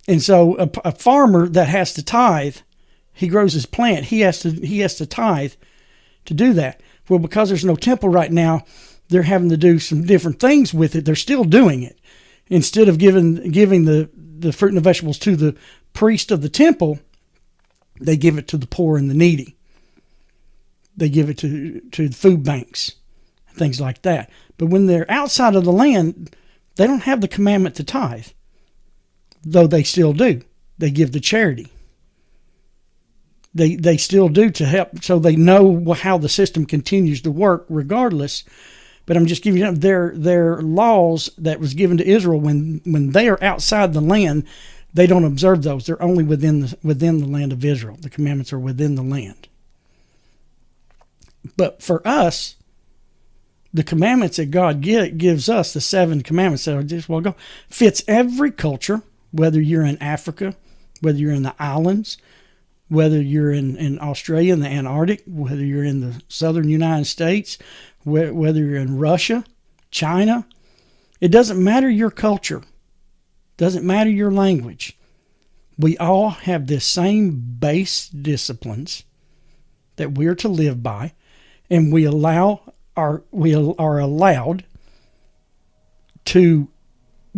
And so a farmer that has to tithe, he grows his plant, he has to tithe to do that. Well, because there's no temple right now, they're having to do some different things with it. They're still doing it. Instead of giving the fruit and the vegetables to the priest of the temple, they give it to the poor and the needy. They give it to the food banks, things like that. But when they're outside of the land, they don't have the commandment to tithe, though they still do. They give to charity. They still do to help, so they know how the system continues to work regardless. But I'm just giving you their laws that was given to Israel when they are outside the land, they don't observe those. They're only within the land of Israel. The commandments are within the land. But for us, the commandments that God gives us, the 7 commandments that are just well go, fits every culture, whether you're in Africa, whether you're in the islands, whether you're in Australia, in the Antarctic, whether you're in the southern United States, whether you're in Russia, China. It doesn't matter your culture. Doesn't matter your language. We all have the same base disciplines that we're to live by, and we are allowed to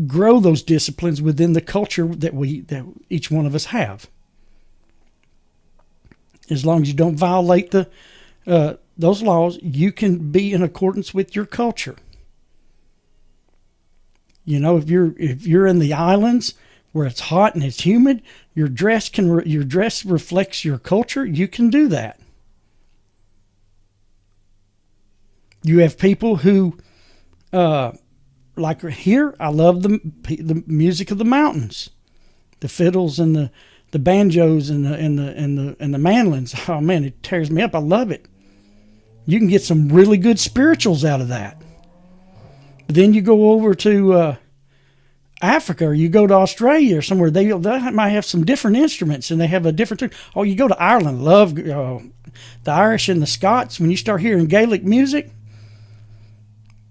grow those disciplines within the culture that each one of us have. As long as you don't violate those laws, you can be in accordance with your culture. You know, if you're in the islands where it's hot and it's humid, your dress reflects your culture. You can do that. You have people who, like here, I love the music of the mountains, the fiddles and the banjos and the mandolins. Oh man, it tears me up. I love it. You can get some really good spirituals out of that. But then you go over to Africa, or you go to Australia or somewhere, they might have some different instruments and they have a different tune. Oh, you go to Ireland, love the Irish and the Scots. When you start hearing Gaelic music,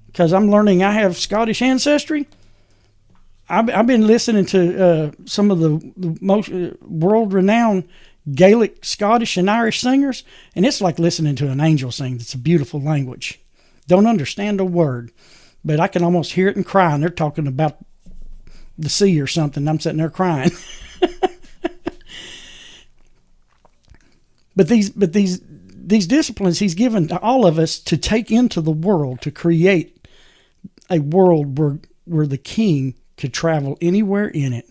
because I'm learning I have Scottish ancestry, I've been listening to some of the most world-renowned Gaelic, Scottish, and Irish singers, and it's like listening to an angel sing. It's a beautiful language. Don't understand a word, but I can almost hear it and cry, and they're talking about the sea or something. I'm sitting there crying. But these disciplines he's given to all of us to take into the world, to create a world where the king could travel anywhere in it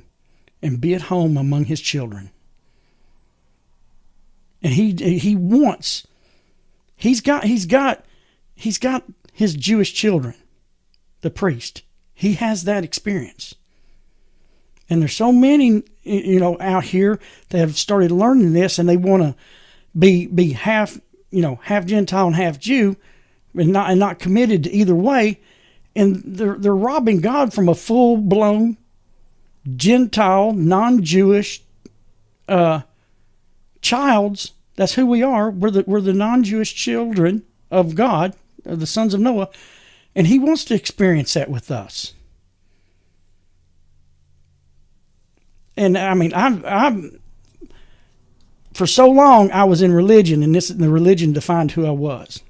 and be at home among his children. And he's got his Jewish children, the priest. He has that experience. And there's so many, out here that have started learning this, and they want to be half Gentile and half Jew, and not committed to either way. And they're robbing God from a full-blown Gentile, non-Jewish childs. That's who we are. We're the non-Jewish children of God, the sons of Noah, and he wants to experience that with us. And I mean, I'm for so long I was in religion, and the religion defined who I was.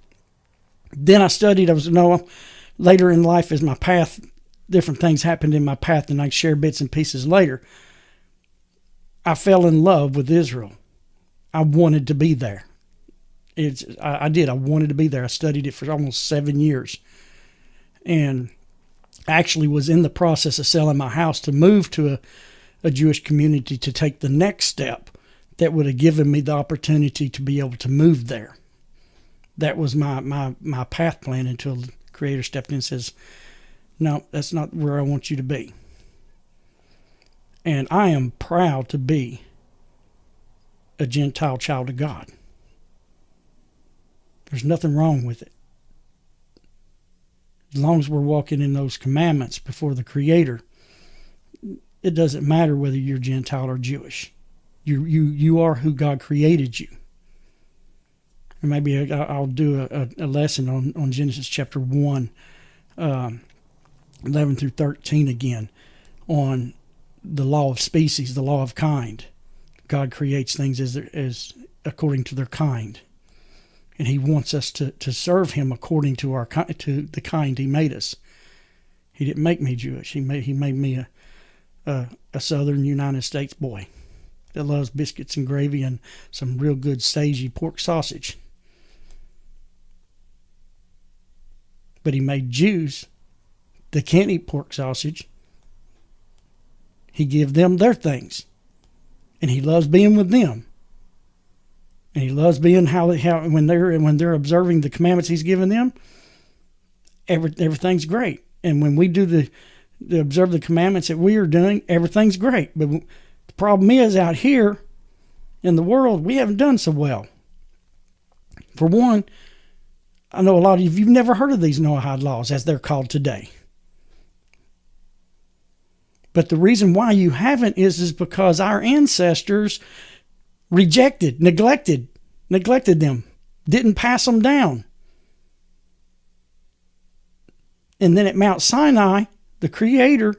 Then I studied. I was Noah. Later in life, as my path, different things happened in my path, and I share bits and pieces later. I fell in love with Israel. I wanted to be there. I did. I wanted to be there. I studied it for almost 7 years, and actually was in the process of selling my house to move to a Jewish community to take the next step that would have given me the opportunity to be able to move there. That was my path plan until the Creator stepped in and says, no, that's not where I want you to be. And I am proud to be a Gentile child of God. There's nothing wrong with it. As long as we're walking in those commandments before the Creator, it doesn't matter whether you're Gentile or Jewish. You are who God created you. And maybe I'll do a lesson on Genesis chapter 1, 11 through 13 again, on the law of species, the law of kind. God creates things as according to their kind. And he wants us to serve him according to the kind he made us. He didn't make me Jewish. He made me a southern United States boy that loves biscuits and gravy and some real good sagey pork sausage. But he made Jews that can't eat pork sausage. He gave them their things. And he loves being with them. And he loves being how when they're observing the commandments he's given them, everything's great. And when we do the observe the commandments that we are doing, everything's great. But the problem is, out here in the world, we haven't done so well. For one, I know a lot of you've never heard of these Noahide Laws, as they're called today. But the reason why you haven't is because our ancestors rejected, neglected them, didn't pass them down. And then at Mount Sinai, the Creator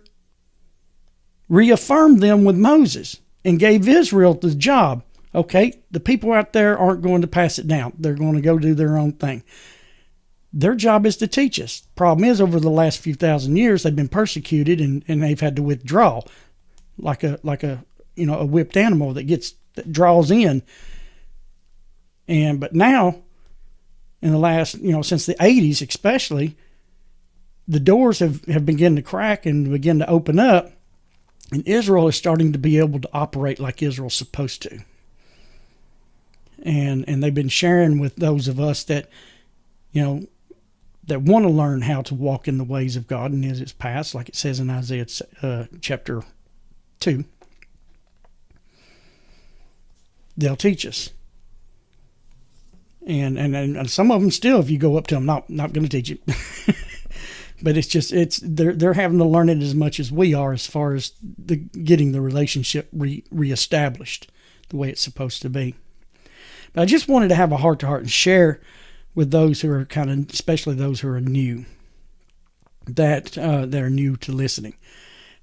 reaffirmed them with Moses and gave Israel the job. Okay, the people out there aren't going to pass it down. They're going to go do their own thing. Their job is to teach us. Problem is, over the last few thousand years, they've been persecuted and they've had to withdraw, like a whipped animal that draws in. But now, in the last, since the 80s especially, the doors have begun to crack and begin to open up, and Israel is starting to be able to operate like Israel's supposed to. And they've been sharing with those of us that, that want to learn how to walk in the ways of God and His paths, like it says in Isaiah chapter 2. They'll teach us. And some of them still, if you go up to them, not going to teach you. But they're having to learn it as much as we are, as far as getting the relationship reestablished the way it's supposed to be. But I just wanted to have a heart-to-heart and share with those who are especially those who are new, that they're new to listening,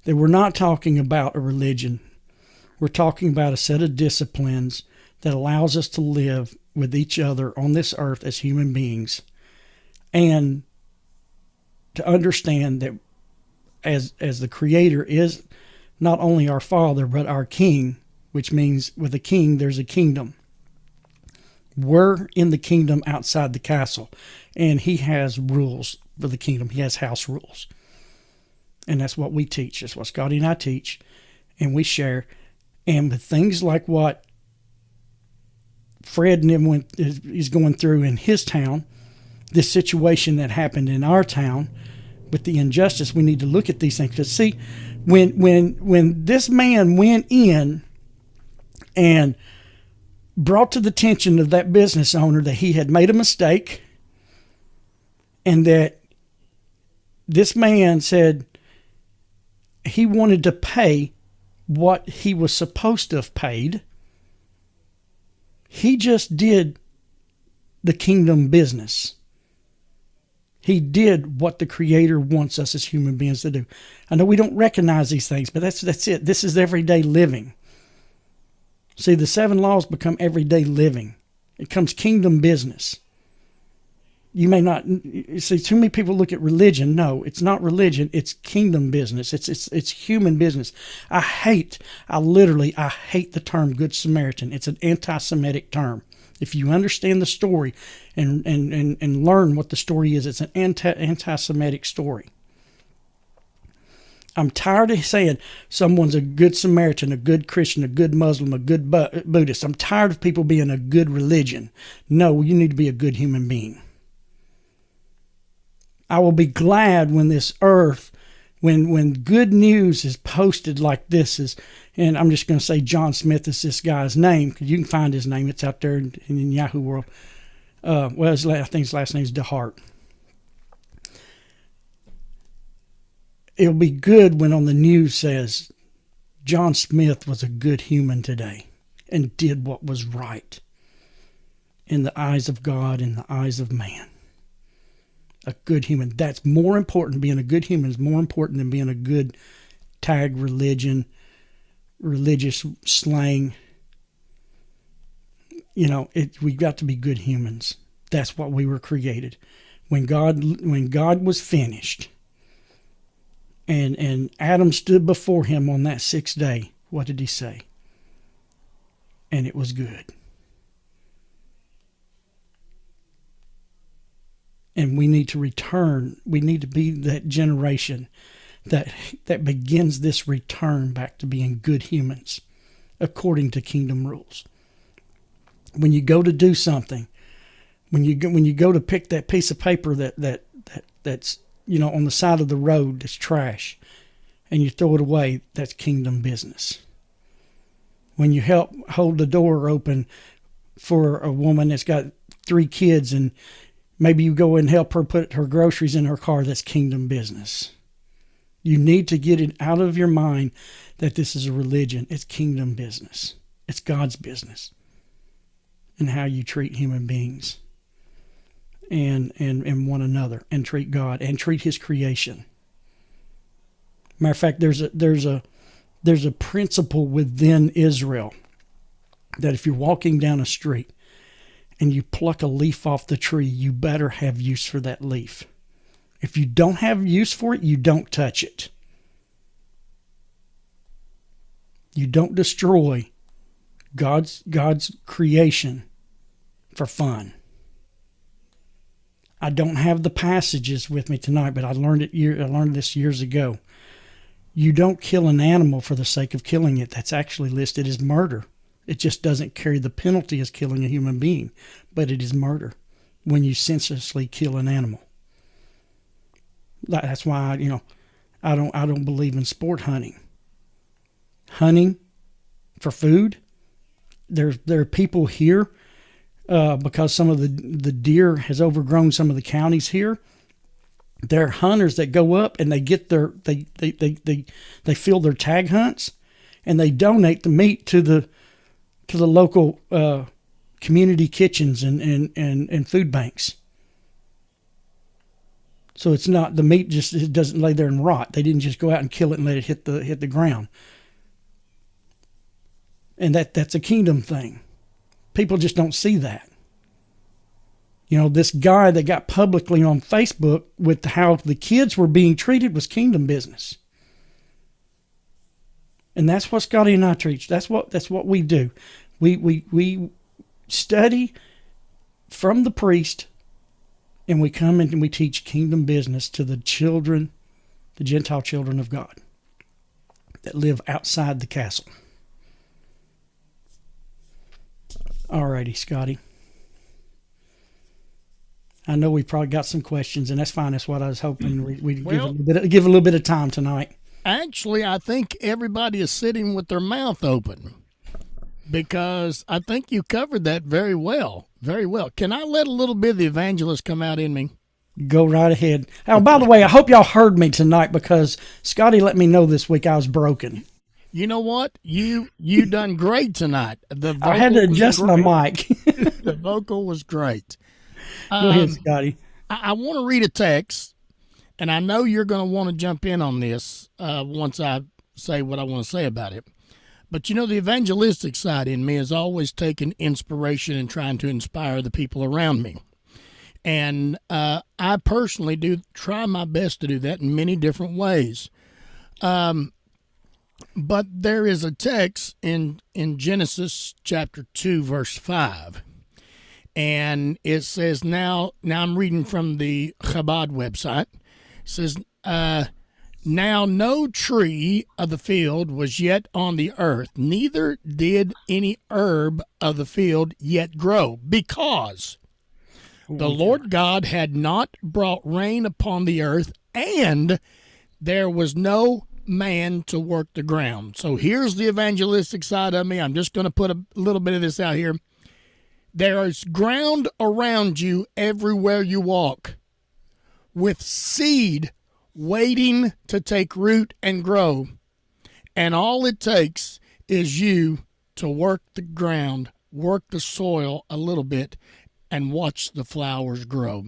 that we're not talking about a religion. We're talking about a set of disciplines that allows us to live with each other on this earth as human beings, and to understand that as the Creator is not only our Father, but our King, which means with a king, there's a kingdom. We're in the kingdom outside the castle, and He has rules for the kingdom. He has house rules. And that's what we teach. That's what Scotty and I teach, and we share. And with things like what Fred and him is going through in his town, this situation that happened in our town with the injustice, we need to look at these things. Because see, when this man went in and brought to the attention of that business owner that he had made a mistake, and that this man said he wanted to pay what he was supposed to have paid, he just did the kingdom business. He did what the Creator wants us as human beings to do. I know we don't recognize these things, but that's it. This is everyday living. See, the 7 laws become everyday living. It becomes kingdom business. You may not see, too many people look at religion. No, it's not religion. It's kingdom business. It's human business. I hate the term Good Samaritan. It's an anti-Semitic term. If you understand the story and learn what the story is, it's an anti-Semitic story. I'm tired of saying someone's a good Samaritan, a good Christian, a good Muslim, a good Buddhist. I'm tired of people being a good religion. No, you need to be a good human being. I will be glad when this earth, when good news is posted like this is, and I'm just going to say John Smith is this guy's name, because you can find his name. It's out there in Yahoo World. I think his last name is DeHart. It'll be good when on the news says John Smith was a good human today and did what was right in the eyes of God, in the eyes of man. A good human. That's more important. Being a good human is more important than being a good tag religion, religious slang. We've got to be good humans. That's what we were created. When God was finished, and Adam stood before him on that sixth day, what did he say? And it was good. And we need to return. We need to be that generation that begins this return back to being good humans according to kingdom rules. When you go to do something, when you go to pick that piece of paper that's on the side of the road that's trash, and you throw it away, that's kingdom business. When you help hold the door open for a woman that's got 3 kids, and maybe you go and help her put her groceries in her car, that's kingdom business. You need to get it out of your mind that this is a religion. It's kingdom business. It's God's business. And how you treat human beings and one another, and treat God and treat his creation. Matter of fact, there's a principle within Israel that if you're walking down a street and you pluck a leaf off the tree, you better have use for that leaf. If you don't have use for it, you don't touch it. You don't destroy God's creation for fun. I don't have the passages with me tonight, but I learned this years ago. You don't kill an animal for the sake of killing it. That's actually listed as murder. It just doesn't carry the penalty as killing a human being, but it is murder when you senselessly kill an animal. That's why I don't believe in sport hunting. Hunting for food. There are people here because some of the deer has overgrown some of the counties here. There are hunters that go up and they get they fill their tag hunts, and they donate the meat to the local community kitchens and food banks. So it's not the meat it doesn't lay there and rot. They didn't just go out and kill it and let it hit the ground. And that's a kingdom thing. People just don't see that. This guy that got publicly on Facebook with how the kids were being treated was kingdom business. And that's what Scotty and I teach. That's what we do. We study from the priest, and we come in and we teach kingdom business to the children, the Gentile children of God that live outside the castle. Alrighty, Scotty. I know we probably got some questions, and that's fine. That's what I was hoping we'd give a little bit of time tonight. Actually, I think everybody is sitting with their mouth open, because I think you covered that very well. Very well. Can I let a little bit of the evangelist come out in me? Go right ahead. Oh, by the way, I hope y'all heard me tonight, because Scotty let me know this week I was broken. You know what? You done great tonight. I had to adjust my mic. The vocal was great. Go ahead, Scotty. I want to read a text, and I know you're going to want to jump in on this once I say what I want to say about it. But the evangelistic side in me has always taken inspiration and trying to inspire the people around me. And I personally do try my best to do that in many different ways. But there is a text in Genesis chapter 2, verse 5. And it says, now I'm reading from the Chabad website. It says, Now no tree of the field was yet on the earth, neither did any herb of the field yet grow, because the Lord God had not brought rain upon the earth, and there was no man to work the ground. So here's the evangelistic side of me. I'm just going to put a little bit of this out here. There is ground around you everywhere you walk, with seed waiting to take root and grow. And all it takes is you to work the ground, work the soil a little bit, and watch the flowers grow.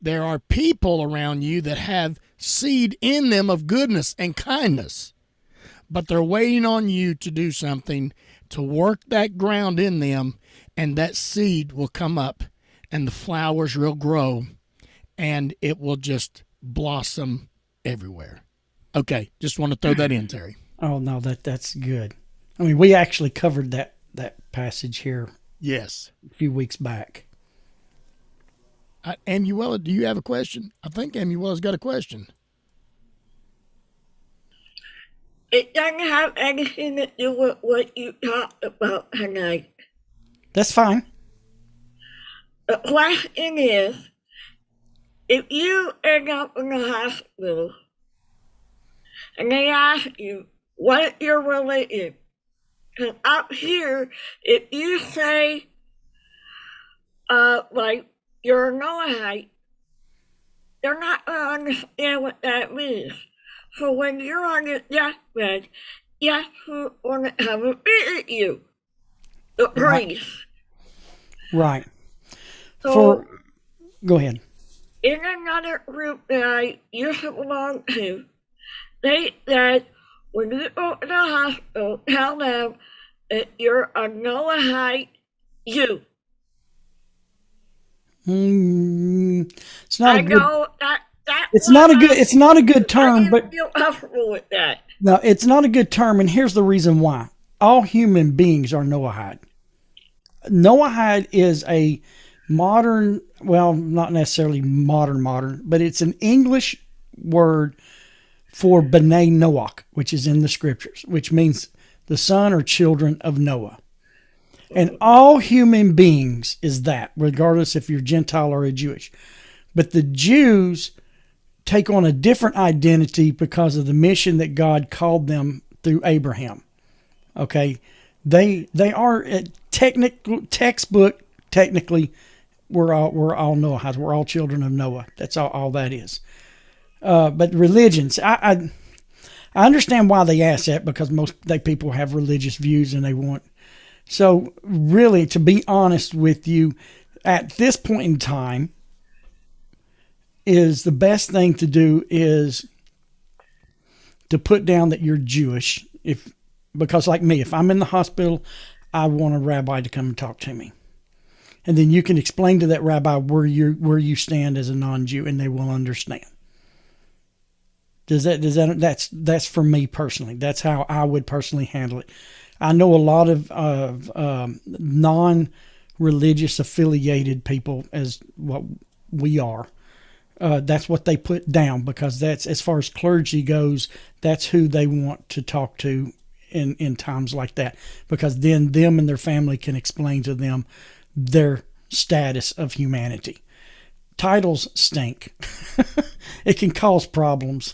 There are people around you that have seed in them of goodness and kindness, but they're waiting on you to do something to work that ground in them, and that seed will come up and the flowers will grow and it will just blossom everywhere. Okay, just want to throw that in, Terry. Oh no, that's good. I mean, we actually covered that passage here Yes. a few weeks back. Amuela, do you have a question? I think Amuela's got a question. It doesn't have anything to do with what you talked about tonight. That's fine. The question is, if you end up in the hospital and they ask you what your religion, because up here, if you say, like, you're a Noahide, they're not going to understand what that means. So when you're on your deathbed, guess who's going to come and visit you? The priest. Right. So Go ahead. in another group that I used to belong to, they said, when you go to the hospital, tell them that you're a Noahide you. It's not I a good. know that It's not a good. It's not a good I term, didn't but feel comfortable with that. no, it's not a good term, and here's the reason why. All human beings are Noahide. Noahide is a modern, well, not necessarily modern, but it's an English word for B'nai Noach, which is in the scriptures, which means the son or children of Noah. And all human beings is that, regardless if you're Gentile or a Jewish. But the Jews take on a different identity because of the mission that God called them through Abraham. Okay, they are technically we're all Noahides. We're all children of Noah. That's all that is. But religions, I understand why they ask that, because most people have religious views and they want. So really, to be honest with you, at this point in time, is the best thing to do is to put down that you're Jewish. Because like me, if I'm in the hospital, I want a rabbi to come and talk to me. And then you can explain to that rabbi where you stand as a non-Jew, and they will understand. That's for me personally. That's how I would personally handle it. I know a lot of non-religious affiliated people, as what we are. That's what they put down, because that's, as far as clergy goes, that's who they want to talk to in times like that, because then them and their family can explain to them their status of humanity. Titles stink. It can cause problems.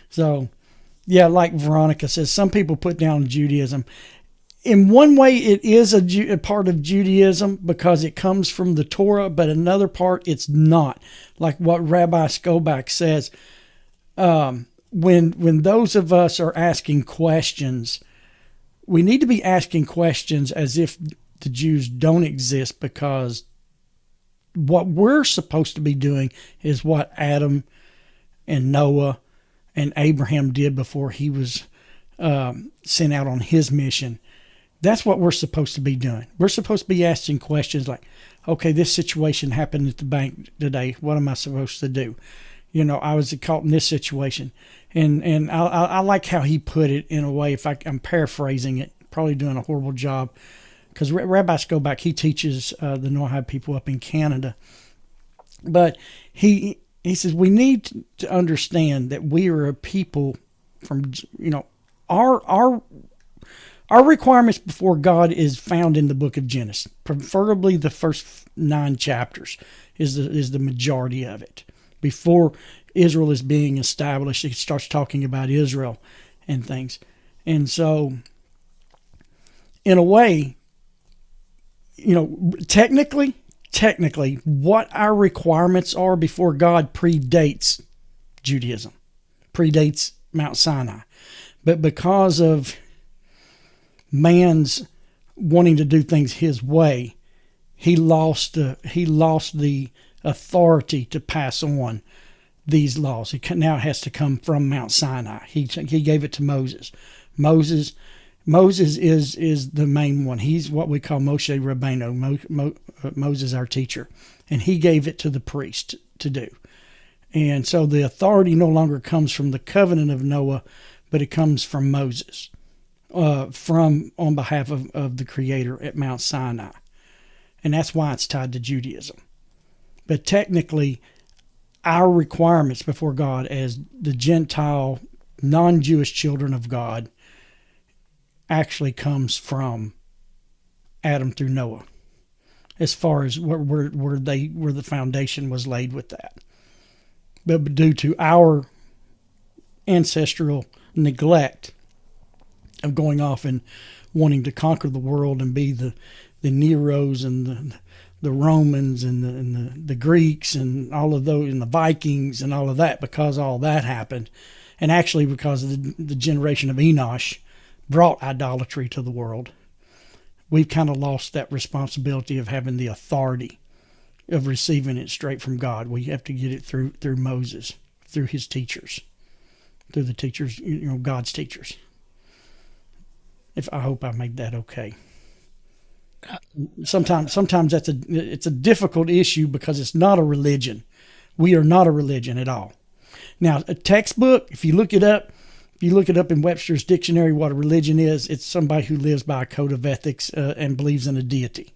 So, yeah, like Veronica says, some people put down Judaism. In one way, it is a part of Judaism because it comes from the Torah, but another part, it's not. Like what Rabbi Skobach says, when those of us are asking questions, we need to be asking questions as if the Jews don't exist, because what we're supposed to be doing is what Adam and Noah and Abraham did before he was sent out on his mission. That's what we're supposed to be doing. We're supposed to be asking questions like, okay, this situation happened at the bank today. What am I supposed to do? You know, I was caught in this situation. And I like how he put it in a way, if I'm paraphrasing it, probably doing a horrible job, because Rabbi Skobach, he teaches the Noahide people up in Canada. But he he says we need to understand that we are a people from, our requirements before God is found in the book of Genesis. Preferably the first 9 chapters is the majority of it. Before Israel is being established, it starts talking about Israel and things. And so, in a way, technically, what our requirements are before God predates Judaism, predates Mount Sinai. But because of man's wanting to do things his way, he lost the authority to pass on these laws. It now has to come from Mount Sinai. He gave it to Moses. Moses is the main one. He's what we call Moshe Rabbeinu, Moses our teacher, and he gave it to the priest to do. And so the authority no longer comes from the covenant of Noah, but it comes from Moses, on behalf of the Creator at Mount Sinai. And that's why it's tied to Judaism. But technically, our requirements before God as the Gentile, non-Jewish children of God actually comes from Adam through Noah, as far as where the foundation was laid with that. But due to our ancestral neglect of going off and wanting to conquer the world and be the Neros and the Romans and the Greeks and all of those, and the Vikings and all of that, because all that happened, and actually because of the generation of Enosh brought idolatry to the world, we've kind of lost that responsibility of having the authority of receiving it straight from God. We have to get it through Moses, through his teachers, through the teachers, God's teachers. I hope I made that okay. Sometimes it's a difficult issue because it's not a religion. We are not a religion at all. Now, a textbook, if you look it up in Webster's dictionary, what a religion is, it's somebody who lives by a code of ethics and believes in a deity.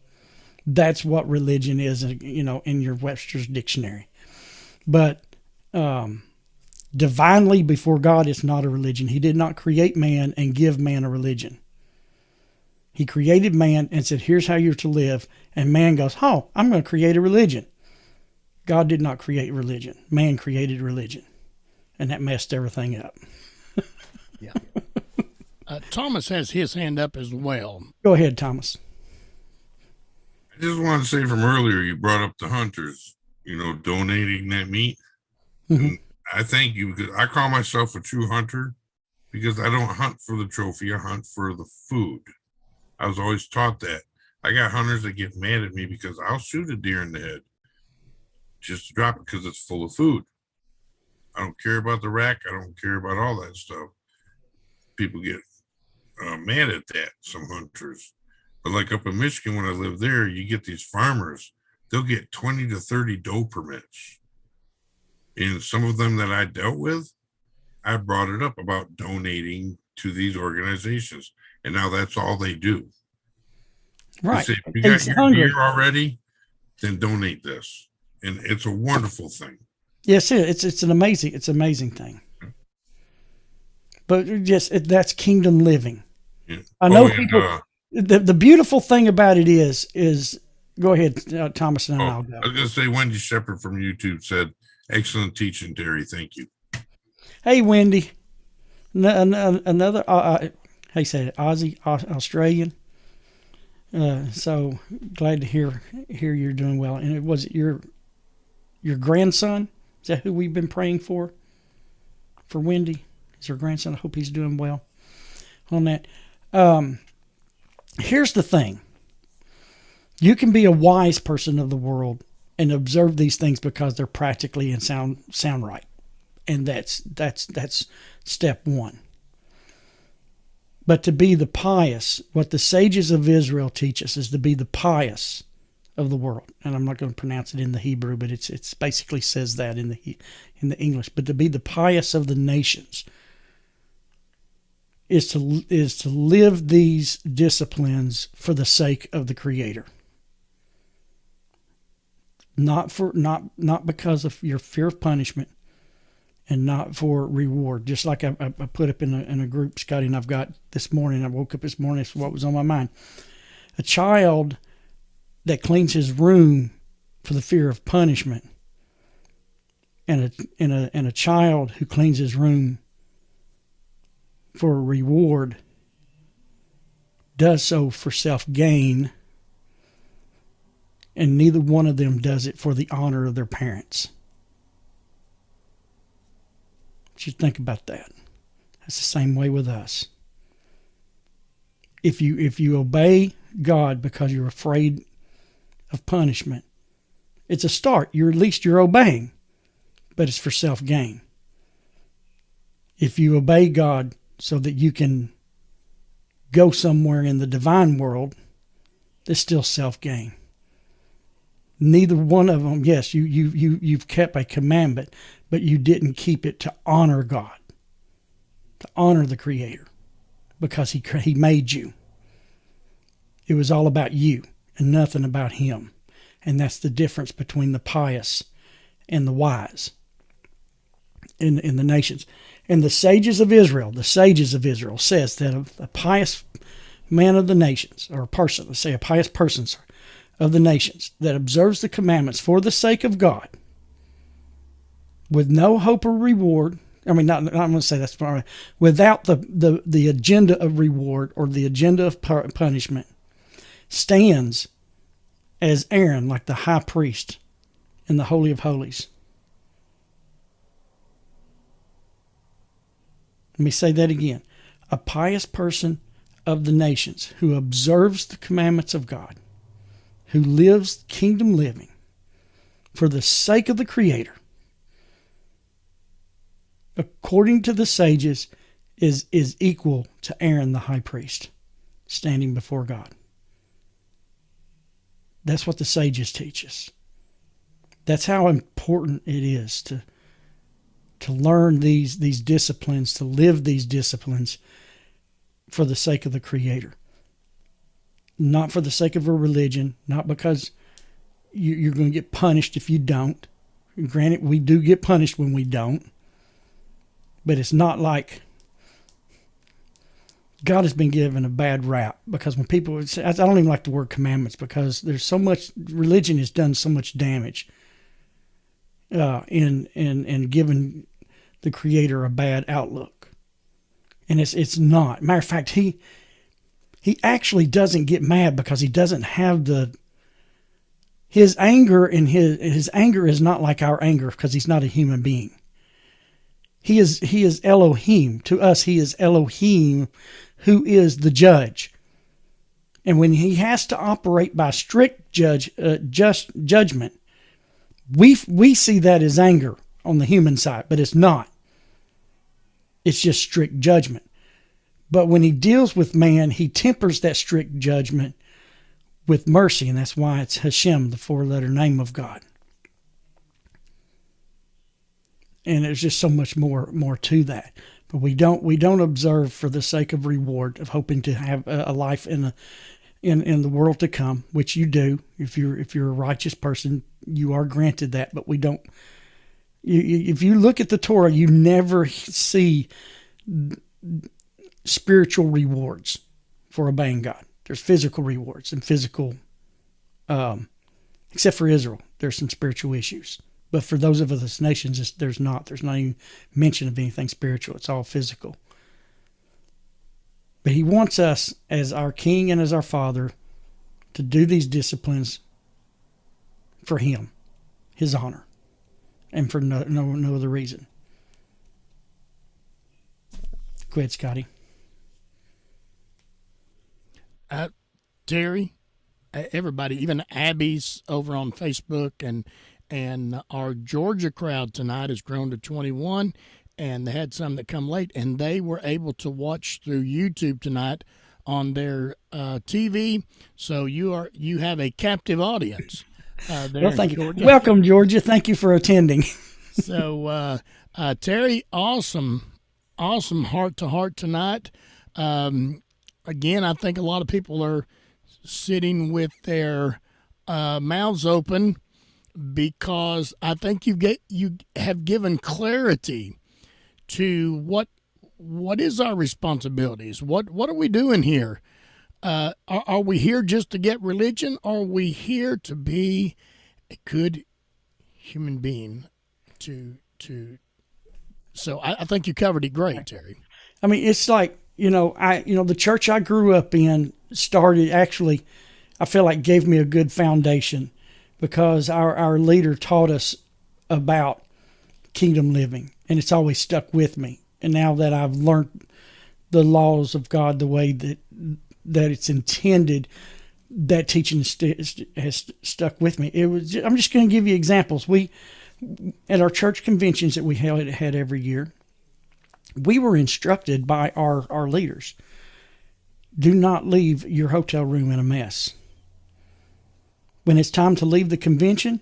That's what religion is, in your Webster's dictionary. But divinely before God, it's not a religion. He did not create man and give man a religion. He created man and said, here's how you're to live. And man goes, oh, I'm going to create a religion. God did not create religion. Man created religion. And that messed everything up. Yeah. Thomas has his hand up as well. Go ahead, Thomas. I just want to say from earlier, you brought up the hunters, donating that meat. Mm-hmm. I thank you, because I call myself a true hunter because I don't hunt for the trophy. I hunt for the food. I was always taught that. I got hunters that get mad at me because I'll shoot a deer in the head just to drop it because it's full of food. I don't care about the rack. I don't care about all that stuff. People get mad at that, some hunters. But like up in Michigan, when I lived there, you get these farmers, they'll get 20 to 30 doe permits. And some of them that I dealt with, I brought it up about donating to these organizations. And now that's all they do. Right. They say, if you got your deer already, then donate this. And it's a wonderful thing. Yes, it's an amazing thing. But that's kingdom living. Yeah. I know people. The beautiful thing about it is go ahead, Thomas, and I'll go. I was going to say, Wendy Shepard from YouTube said, "Excellent teaching, Terry. Thank you." Hey, Wendy. Another. How you say it? Aussie, Australian. So glad to hear you're doing well. And was it your grandson? Is that who we've been praying for? For Wendy, is her grandson? I hope he's doing well on that. Here's the thing. You can be a wise person of the world and observe these things because they're practically and sound right. And that's step one. But to be the pious, what the sages of Israel teach us is to be the pious of the world. And I'm not going to pronounce it in the Hebrew, but it's basically says that in the English. But to be the pious of the nations is to live these disciplines for the sake of the Creator. not because of your fear of punishment, and not for reward. Just like I put up in a group, Scotty, and I've got this morning. I woke up this morning. It's what was on my mind. A child that cleans his room for the fear of punishment, and a child who cleans his room for a reward does so for self-gain, and neither one of them does it for the honor of their parents. You think about that. That's the same way with us. If you obey God because you're afraid of punishment, it's a start. At least you're obeying, but it's for self-gain. If you obey God so that you can go somewhere in the divine world, it's still self-gain. Neither one of them, yes, you've kept a commandment, but you didn't keep it to honor God, to honor the Creator, because He made you. It was all about you and nothing about Him. And that's the difference between the pious and the wise in the nations. And the sages of Israel says that a pious man of the nations, or a person, let's say a pious person of the nations, that observes the commandments for the sake of God, with no hope of reward. I mean, I'm going to say that's far, without the agenda of reward or the agenda of punishment, stands as Aaron, like the high priest in the Holy of Holies. Let me say that again. A pious person of the nations who observes the commandments of God, who lives kingdom living for the sake of the Creator, according to the sages, is equal to Aaron the high priest standing before God. That's what the sages teach us. That's how important it is to learn these disciplines, to live these disciplines for the sake of the Creator. Not for the sake of a religion, not because you're going to get punished if you don't. Granted, we do get punished when we don't. But it's not like God has been given a bad rap, because when people say, I don't even like the word commandments, because there's so much, religion has done so much damage in giving the Creator a bad outlook. And it's not. Matter of fact, he actually doesn't get mad because he doesn't have his anger, and his anger is not like our anger, because he's not a human being. He is Elohim. To us, he is Elohim, who is the judge. And when he has to operate by strict judgment, we see that as anger on the human side, but it's not. It's just strict judgment. But when he deals with man, he tempers that strict judgment with mercy, and that's why it's Hashem, the four-letter name of God. And there's just so much more to that. But we don't observe for the sake of reward, of hoping to have a life in the world to come, which you do. If you're a righteous person, you are granted that. But we don't. If you look at the Torah, you never see spiritual rewards for obeying God. There's physical rewards and physical, except for Israel, there's some spiritual issues. But for those of us nations, there's not even mention of anything spiritual. It's all physical. But he wants us, as our King and as our Father, to do these disciplines for him, his honor, and for no other reason. Go ahead, Scotty. Terry, everybody, even Abby's over on Facebook, and our Georgia crowd tonight has grown to 21, and they had some that come late, and they were able to watch through YouTube tonight on their TV. So you have a captive audience. Well, thank you. Welcome, Georgia. Thank you for attending. So, Terry, awesome heart to heart tonight. Again, I think a lot of people are sitting with their mouths open, because I think you have given clarity to what is our responsibilities. What are we doing here? Are we here just to get religion? Or are we here to be a good human being? So I think you covered it great, Terry. I mean, it's like, the church I grew up in started, actually, I feel like gave me a good foundation, because our leader taught us about kingdom living, and it's always stuck with me. And now that I've learned the laws of God the way that it's intended, that teaching has stuck with me. I'm just going to give you examples. We, at our church conventions that we had every year, we were instructed by our leaders, do not leave your hotel room in a mess. When it's time to leave the convention,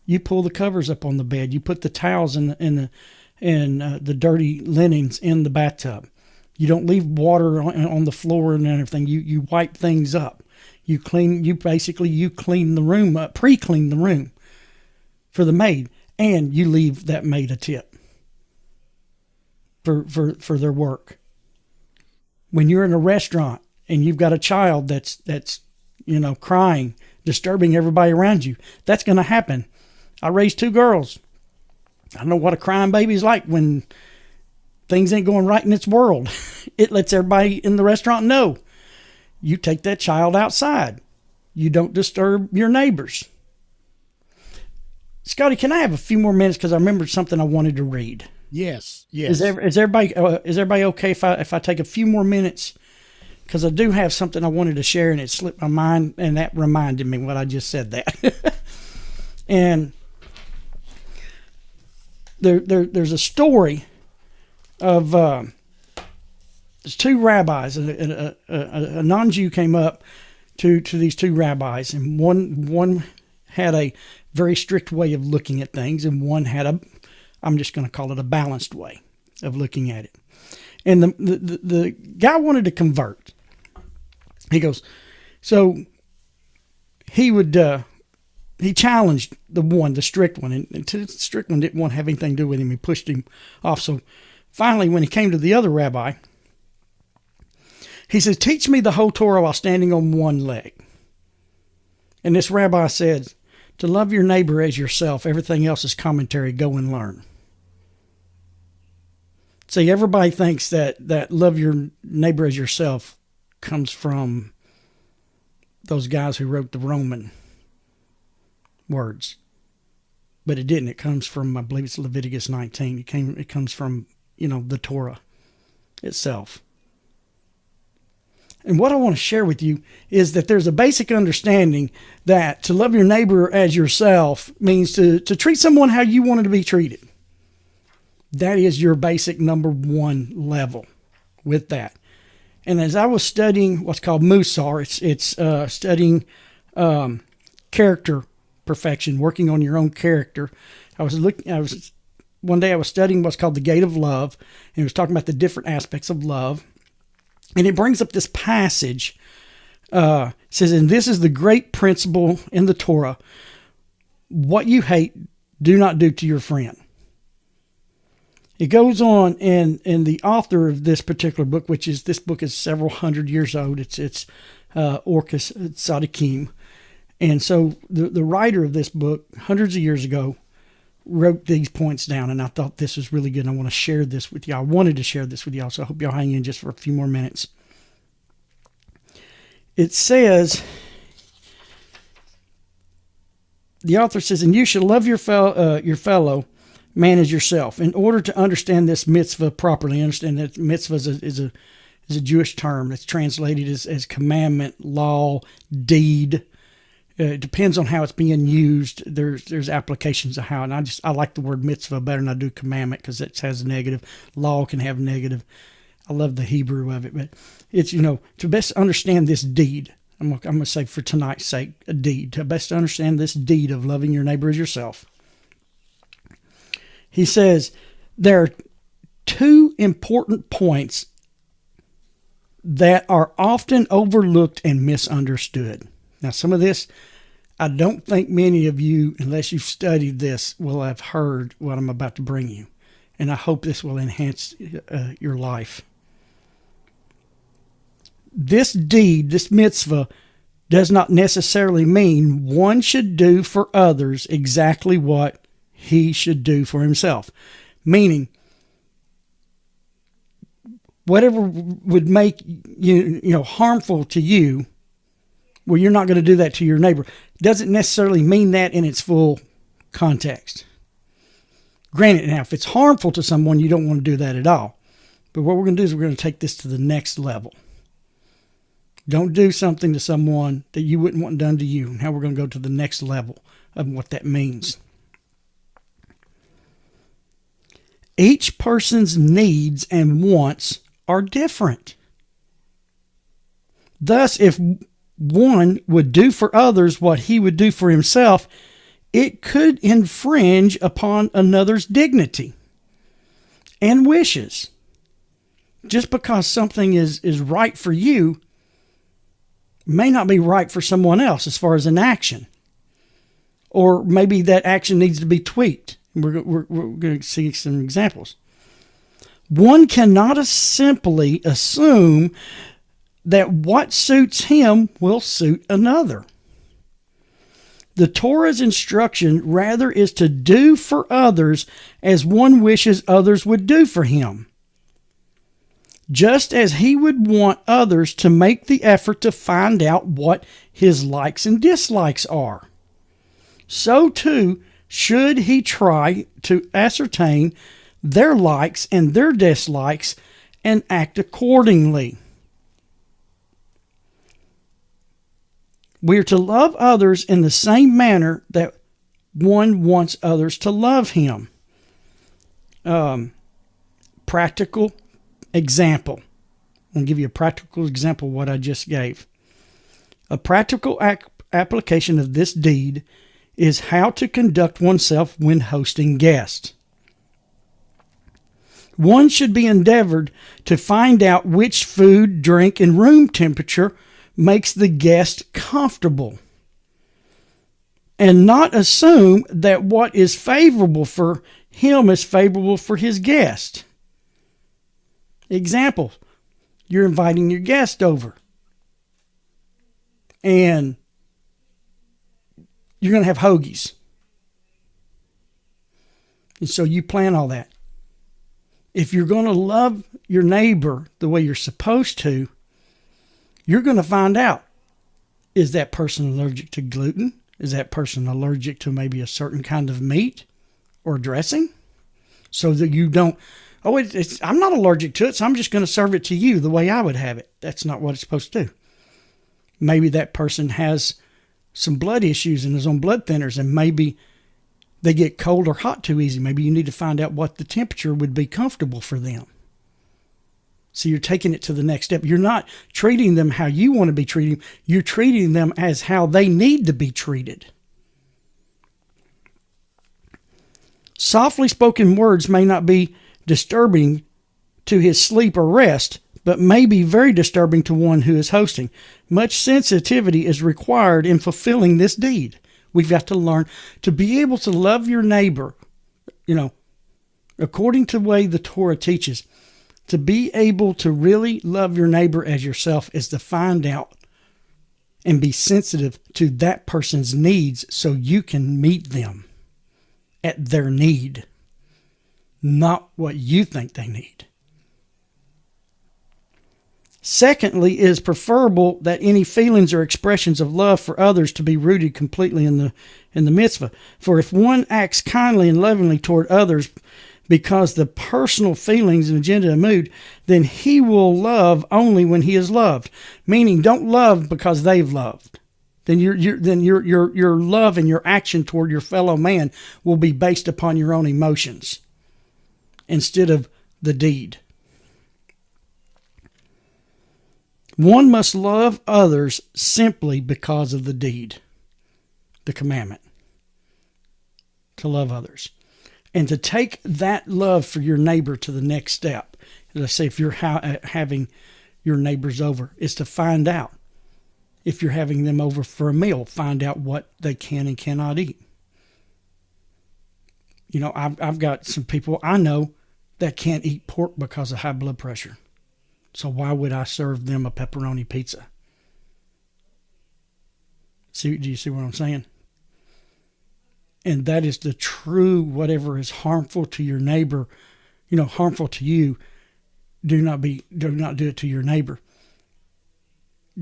you pull the covers up on the bed. You put the towels and the dirty linens in the bathtub. You don't leave water on the floor and everything. You wipe things up. You clean the room up, pre-clean the room for the maid, and you leave that maid a tip for their work. When you're in a restaurant and you've got a child that's crying, disturbing everybody around you, that's going to happen. I raised 2 girls. I know what a crying baby's like when things ain't going right in its world. It lets everybody in the restaurant know. You take that child outside. You don't disturb your neighbors. Scotty, can I have a few more minutes, because I remembered something I wanted to read? Yes. Is everybody okay if I take a few more minutes? Because I do have something I wanted to share, and it slipped my mind, and that reminded me what I just said that. And there's a story of there's 2 rabbis, and a non-Jew came up to these 2 rabbis, and one had a very strict way of looking at things, and one had I'm just going to call it a balanced way of looking at it. And the guy wanted to convert. He goes, so he challenged the strict one, and the strict one didn't want to have anything to do with him. He pushed him off. So finally, when he came to the other rabbi, he says, teach me the whole Torah while standing on one leg. And this rabbi said, to love your neighbor as yourself. Everything else is commentary. Go and learn. See, everybody thinks that love your neighbor as yourself comes from those guys who wrote the Roman words. But it didn't. It comes from, I believe it's Leviticus 19. It comes from, the Torah itself. And what I want to share with you is that there's a basic understanding that to love your neighbor as yourself means to treat someone how you wanted to be treated. That is your basic number 1 level with that. And as I was studying what's called Musar, it's studying character perfection, working on your own character. One day I was studying what's called the Gate of Love, and it was talking about the different aspects of love. And it brings up this passage, says, and this is the great principle in the Torah. What you hate, do not do to your friend. It goes on, and the author of this particular book, this book is several hundred years old. It's Orchis Tzadikim. And so the writer of this book, hundreds of years ago, wrote these points down, and I thought this was really good. And I want to share this with y'all. I wanted to share this with y'all, so I hope y'all hang in just for a few more minutes. It says, the author says, and you should love your fellow man as yourself. In order to understand this mitzvah properly, understand that mitzvah is a Jewish term that's translated as commandment, law, deed. It depends on how it's being used. There's applications of how, and I like the word mitzvah better than I do commandment because it has a negative. Law can have negative. I love the Hebrew of it, but it's, to best understand this deed, I'm going to say for tonight's sake, a deed, to best understand this deed of loving your neighbor as yourself. He says, there are 2 important points that are often overlooked and misunderstood. Now, some of this I don't think many of you, unless you've studied this, will have heard what I'm about to bring you. And I hope this will enhance your life. This deed, this mitzvah, does not necessarily mean one should do for others exactly what he should do for himself. Meaning, whatever would make you harmful to you, well, you're not going to do that to your neighbor. Doesn't necessarily mean that in its full context. Granted, now, if it's harmful to someone, you don't want to do that at all. But what we're going to do is we're going to take this to the next level. Don't do something to someone that you wouldn't want done to you. Now we're going to go to the next level of what that means. Each person's needs and wants are different. Thus, if one would do for others what he would do for himself, it could infringe upon another's dignity and wishes. Just because something is right for you may not be right for someone else as far as an action. Or maybe that action needs to be tweaked. We're going to see some examples. One cannot simply assume that what suits him will suit another. The Torah's instruction rather is to do for others as one wishes others would do for him. Just as he would want others to make the effort to find out what his likes and dislikes are, so too should he try to ascertain their likes and their dislikes and act accordingly. We are to love others in the same manner that one wants others to love him. Practical example. I'll give you a practical example of what I just gave. A practical application of this deed is how to conduct oneself when hosting guests. One should be endeavored to find out which food, drink, and room temperature makes the guest comfortable, and not assume that what is favorable for him is favorable for his guest. Example, you're inviting your guest over, and you're going to have hoagies. And so you plan all that. If you're going to love your neighbor the way you're supposed to, you're going to find out, is that person allergic to gluten? Is that person allergic to maybe a certain kind of meat or dressing? So that you don't, I'm not allergic to it, so I'm just going to serve it to you the way I would have it. That's not what it's supposed to do. Maybe that person has some blood issues and is on blood thinners, and maybe they get cold or hot too easy. Maybe you need to find out what the temperature would be comfortable for them. So you're taking it to the next step. You're not treating them how you want to be treated. You're treating them as how they need to be treated. Softly spoken words may not be disturbing to his sleep or rest, but may be very disturbing to one who is hosting. Much sensitivity is required in fulfilling this deed. We've got to learn to be able to love your neighbor, according to the way the Torah teaches. To be able to really love your neighbor as yourself is to find out and be sensitive to that person's needs so you can meet them at their need, not what you think they need. Secondly, it is preferable that any feelings or expressions of love for others to be rooted completely in the mitzvah. For if one acts kindly and lovingly toward others because the personal feelings and agenda and mood, then he will love only when he is loved. Meaning, don't love because they've loved. Then your love and your action toward your fellow man will be based upon your own emotions instead of the deed. One must love others simply because of the deed, the commandment, to love others. And to take that love for your neighbor to the next step, let's say if you're having your neighbors over, is to find out, If you're having them over for a meal, find out what they can and cannot eat. You know, I've got some people I know that can't eat pork because of high blood pressure. So why would I serve them a pepperoni pizza? Do you see what I'm saying? And that is the true, whatever is harmful to your neighbor, you know, harmful to you, do not do it to your neighbor.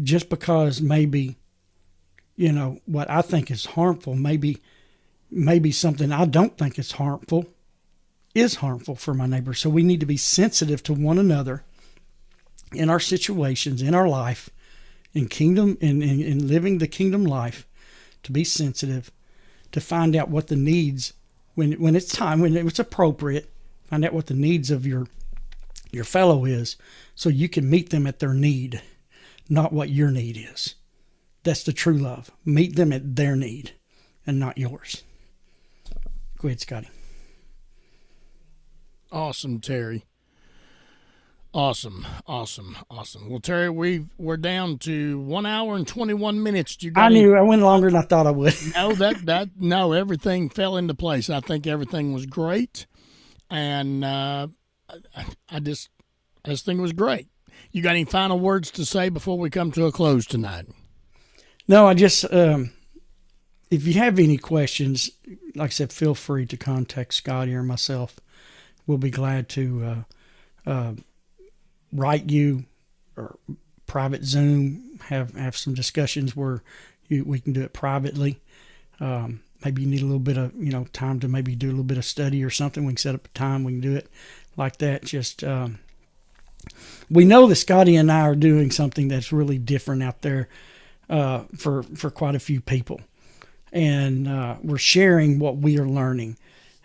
Just because maybe, you know, what I think is harmful, maybe something I don't think is harmful for my neighbor. So we need to be sensitive to one another in our situations, in our life, in living the kingdom life, to be sensitive, to find out what the needs, when it's time, when it's appropriate, find out what the needs of your fellow is, so you can meet them at their need, not what your need is. That's the true love. Meet them at their need and not yours. Go ahead, Scotty. Awesome, Terry. Awesome. Well, Terry, we're down to 1 hour and 21 minutes. I knew I went longer than I thought I would. No, everything fell into place. I think everything was great, and I just think it was great. You got any final words to say before we come to a close tonight? No, I just if you have any questions, like I said, feel free to contact Scotty or myself. We'll be glad to write you or private Zoom, have some discussions where we can do it privately. Maybe you need a little bit of, you know, time to maybe do a little bit of study or something. We can set up a time. We can do it like that. Just we know that Scotty and I are doing something that's really different out there for quite a few people. And we're sharing what we are learning.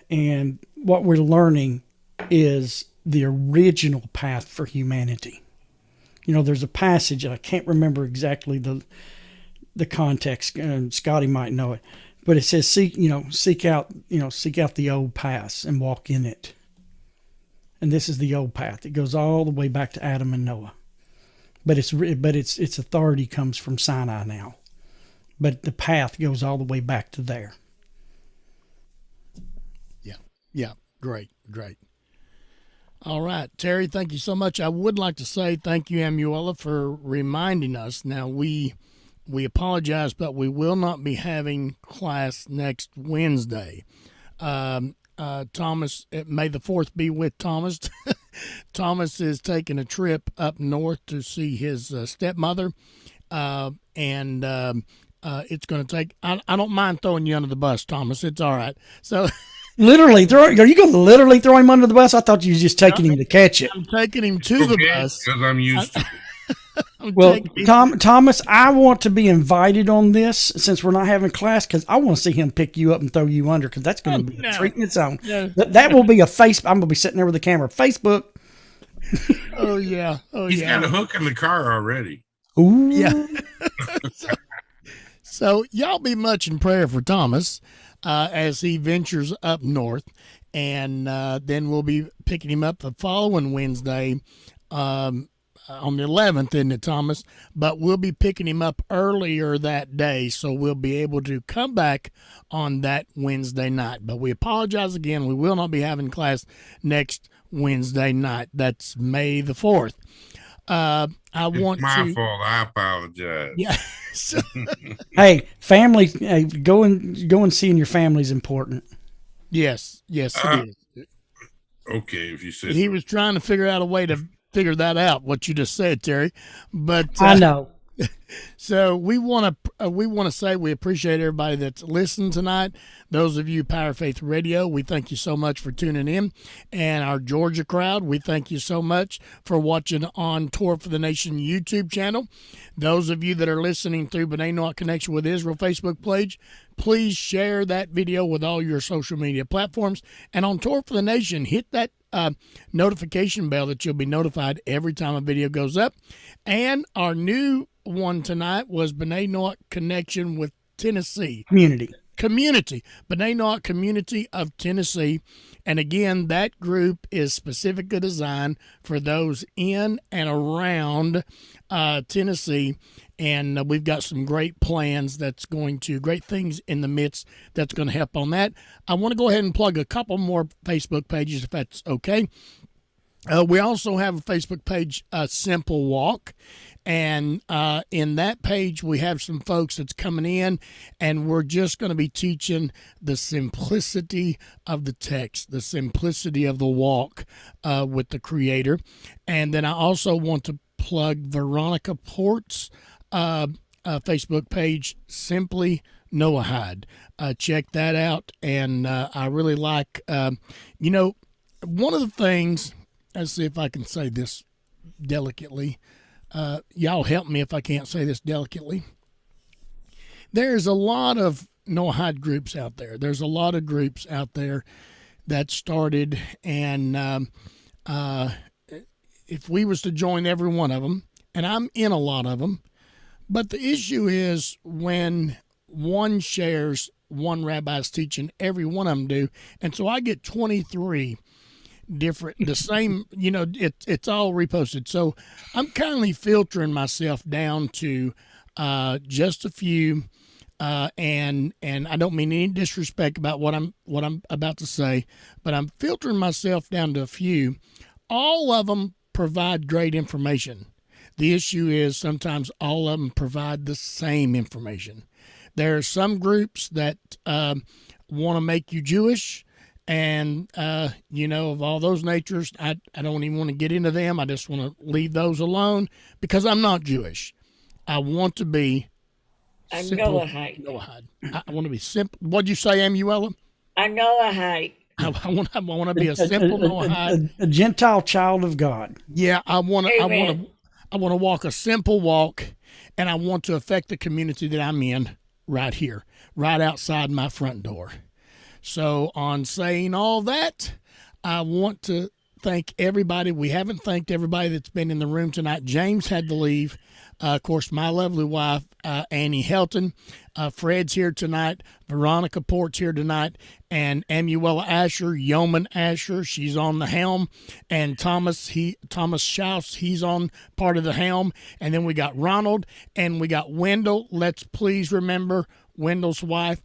And what we're learning is the original path for humanity. You know, there's a passage, and I can't remember exactly the context, and Scotty might know it, but it says, seek out the old paths and walk in it. And this is the old path. It goes all the way back to Adam and Noah. But its authority comes from Sinai now. But the path goes all the way back to there. Yeah. Great. All right, Terry, thank you so much. I would like to say thank you, Amuela, for reminding us. Now, we apologize, but we will not be having class next Wednesday. Thomas, may the 4th be with Thomas. Thomas is taking a trip up north to see his stepmother, and it's going to take, I don't mind throwing you under the bus, Thomas. It's all right. So... Are you going to literally throw him under the bus? I thought you were just taking him to catch it. I'm taking him to the bus. Because I'm used to it. Well, Thomas, I want to be invited on this since we're not having class, because I want to see him pick you up and throw you under, because that's going to be a treat in its own. No. That will be a face. I'm going to be sitting there with the camera. Facebook. Oh, yeah. He's got a hook in the car already. Ooh. Yeah. So y'all be much in prayer for Thomas as he ventures up north, and then we'll be picking him up the following Wednesday on the 11th, isn't it, Thomas? But we'll be picking him up earlier that day, so we'll be able to come back on that Wednesday night. But we apologize again. We will not be having class next Wednesday night. That's May the 4th. It's my fault. I apologize. Yeah. So, hey, family. Hey, go and seeing your family is important. yes, it is. Okay, if you say He so. was trying to figure out a way to figure that out, what you just said, Terry. But I know. So we want to say we appreciate everybody that's listened tonight. Those of you Power Faith Radio, we thank you so much for tuning in. And our Georgia crowd, we thank you so much for watching on Torah for the Nation YouTube channel. Those of you that are listening through B'nai Noach Connection with Israel Facebook page, please share that video with all your social media platforms. And on Torah for the Nation, hit that notification bell that you'll be notified every time a video goes up. And our new one tonight was B'nai Noach Connection with Tennessee. Community. B'nai Noach Community of Tennessee. And again, that group is specifically designed for those in and around Tennessee. and we've got some great plans great things in the midst that's going to help on that. I want to go ahead and plug a couple more Facebook pages if that's okay. We also have a Facebook page, Simple Walk. And in that page, we have some folks that's coming in, and we're just going to be teaching the simplicity of the text, the simplicity of the walk with the Creator. And then I also want to plug Veronica Port's Facebook page, Simply Noahide. Check that out. And I really like, one of the things, let's see if I can say this delicately. Y'all help me if I can't say this delicately. There's a lot of Noahide groups out there. There's a lot of groups out there that started, and if we was to join every one of them, and I'm in a lot of them, but the issue is when one shares one rabbi's teaching, every one of them do, and so I get 23 different, the same, it's all reposted. So I'm kindly filtering myself down to just a few, and I don't mean any disrespect about what I'm about to say, but I'm filtering myself down to a few. All of them provide great information. The issue is sometimes all of them provide the same information. There are some groups that want to make you Jewish. And, of all those natures, I don't even want to get into them. I just want to leave those alone because I'm not Jewish. I want to be A Noahide. I want to be simple. What'd you say, Amuela? A Noahide. I want to be a simple Noahide. A Gentile child of God. Yeah, I want to walk a simple walk, and I want to affect the community that I'm in right here, right outside my front door. So on saying all that, I want to thank everybody. We haven't thanked everybody that's been in the room tonight. James had to leave. Of course, my lovely wife, Annie Helton. Fred's here tonight. Veronica Port's here tonight. And Amuela Asher, Yeoman Asher, she's on the helm. And Thomas Schaus, he's on part of the helm. And then we got Ronald and we got Wendell. Let's please remember Wendell's wife.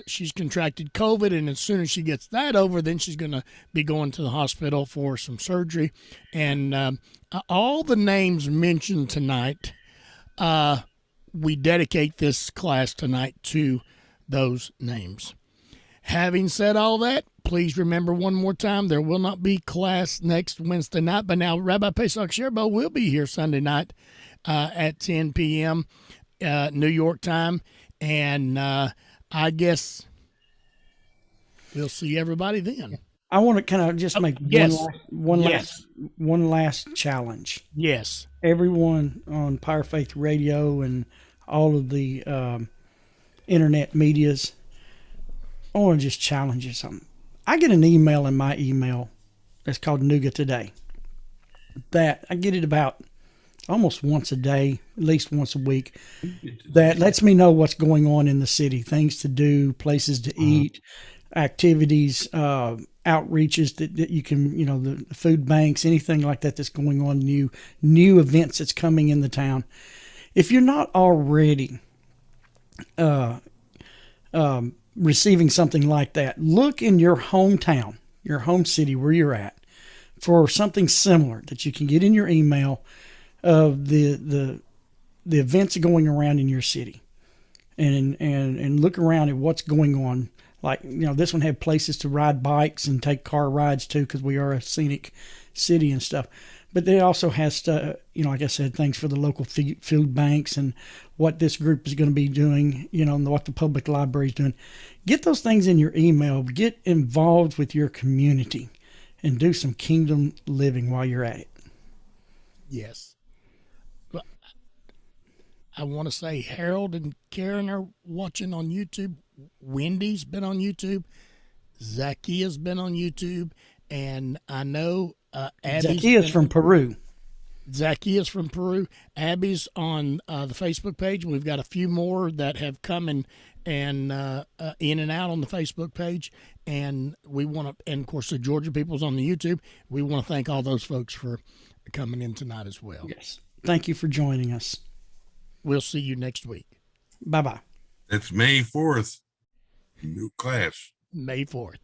She's contracted COVID, and as soon as she gets that over, then she's going to be going to the hospital for some surgery. And all the names mentioned tonight, we dedicate this class tonight to those names. Having said all that, please remember one more time, there will not be class next Wednesday night. But now Rabbi Pesach Sherbo will be here Sunday night at 10 p.m. New York time. And I guess we'll see everybody then. I want to kind of just make one last challenge. Yes. Everyone on Power Faith Radio and all of the internet medias, I want to just challenge you something. I get an email in my email that's called Nougat Today. That I get it about almost once a day, at least once a week. That lets me know what's going on in the city, things to do, places to eat, activities, outreaches that you can, the food banks, anything like that that's going on, new events that's coming in the town. If you're not already receiving something like that, look in your hometown, your home city where you're at, for something similar that you can get in your email of the events going around in your city, and look around at what's going on. Like, this one had places to ride bikes and take car rides too, because we are a scenic city and stuff. But it also has to, like I said, things for the local food banks and what this group is going to be doing, and what the public library is doing. Get those things in your email. Get involved with your community and do some kingdom living while you're at it. Yes. I want to say Harold and Karen are watching on YouTube. Wendy's been on YouTube. Zacchaeus been on YouTube. And I know Zacchaeus from Peru. Zacchaeus from Peru. Abby's on the Facebook page. We've got a few more that have come and in and out on the Facebook page. And we want to, and of course the Georgia people's on the YouTube. We want to thank all those folks for coming in tonight as well. Yes. Thank you for joining us. We'll see you next week. Bye-bye. It's May 4th. New class. May 4th.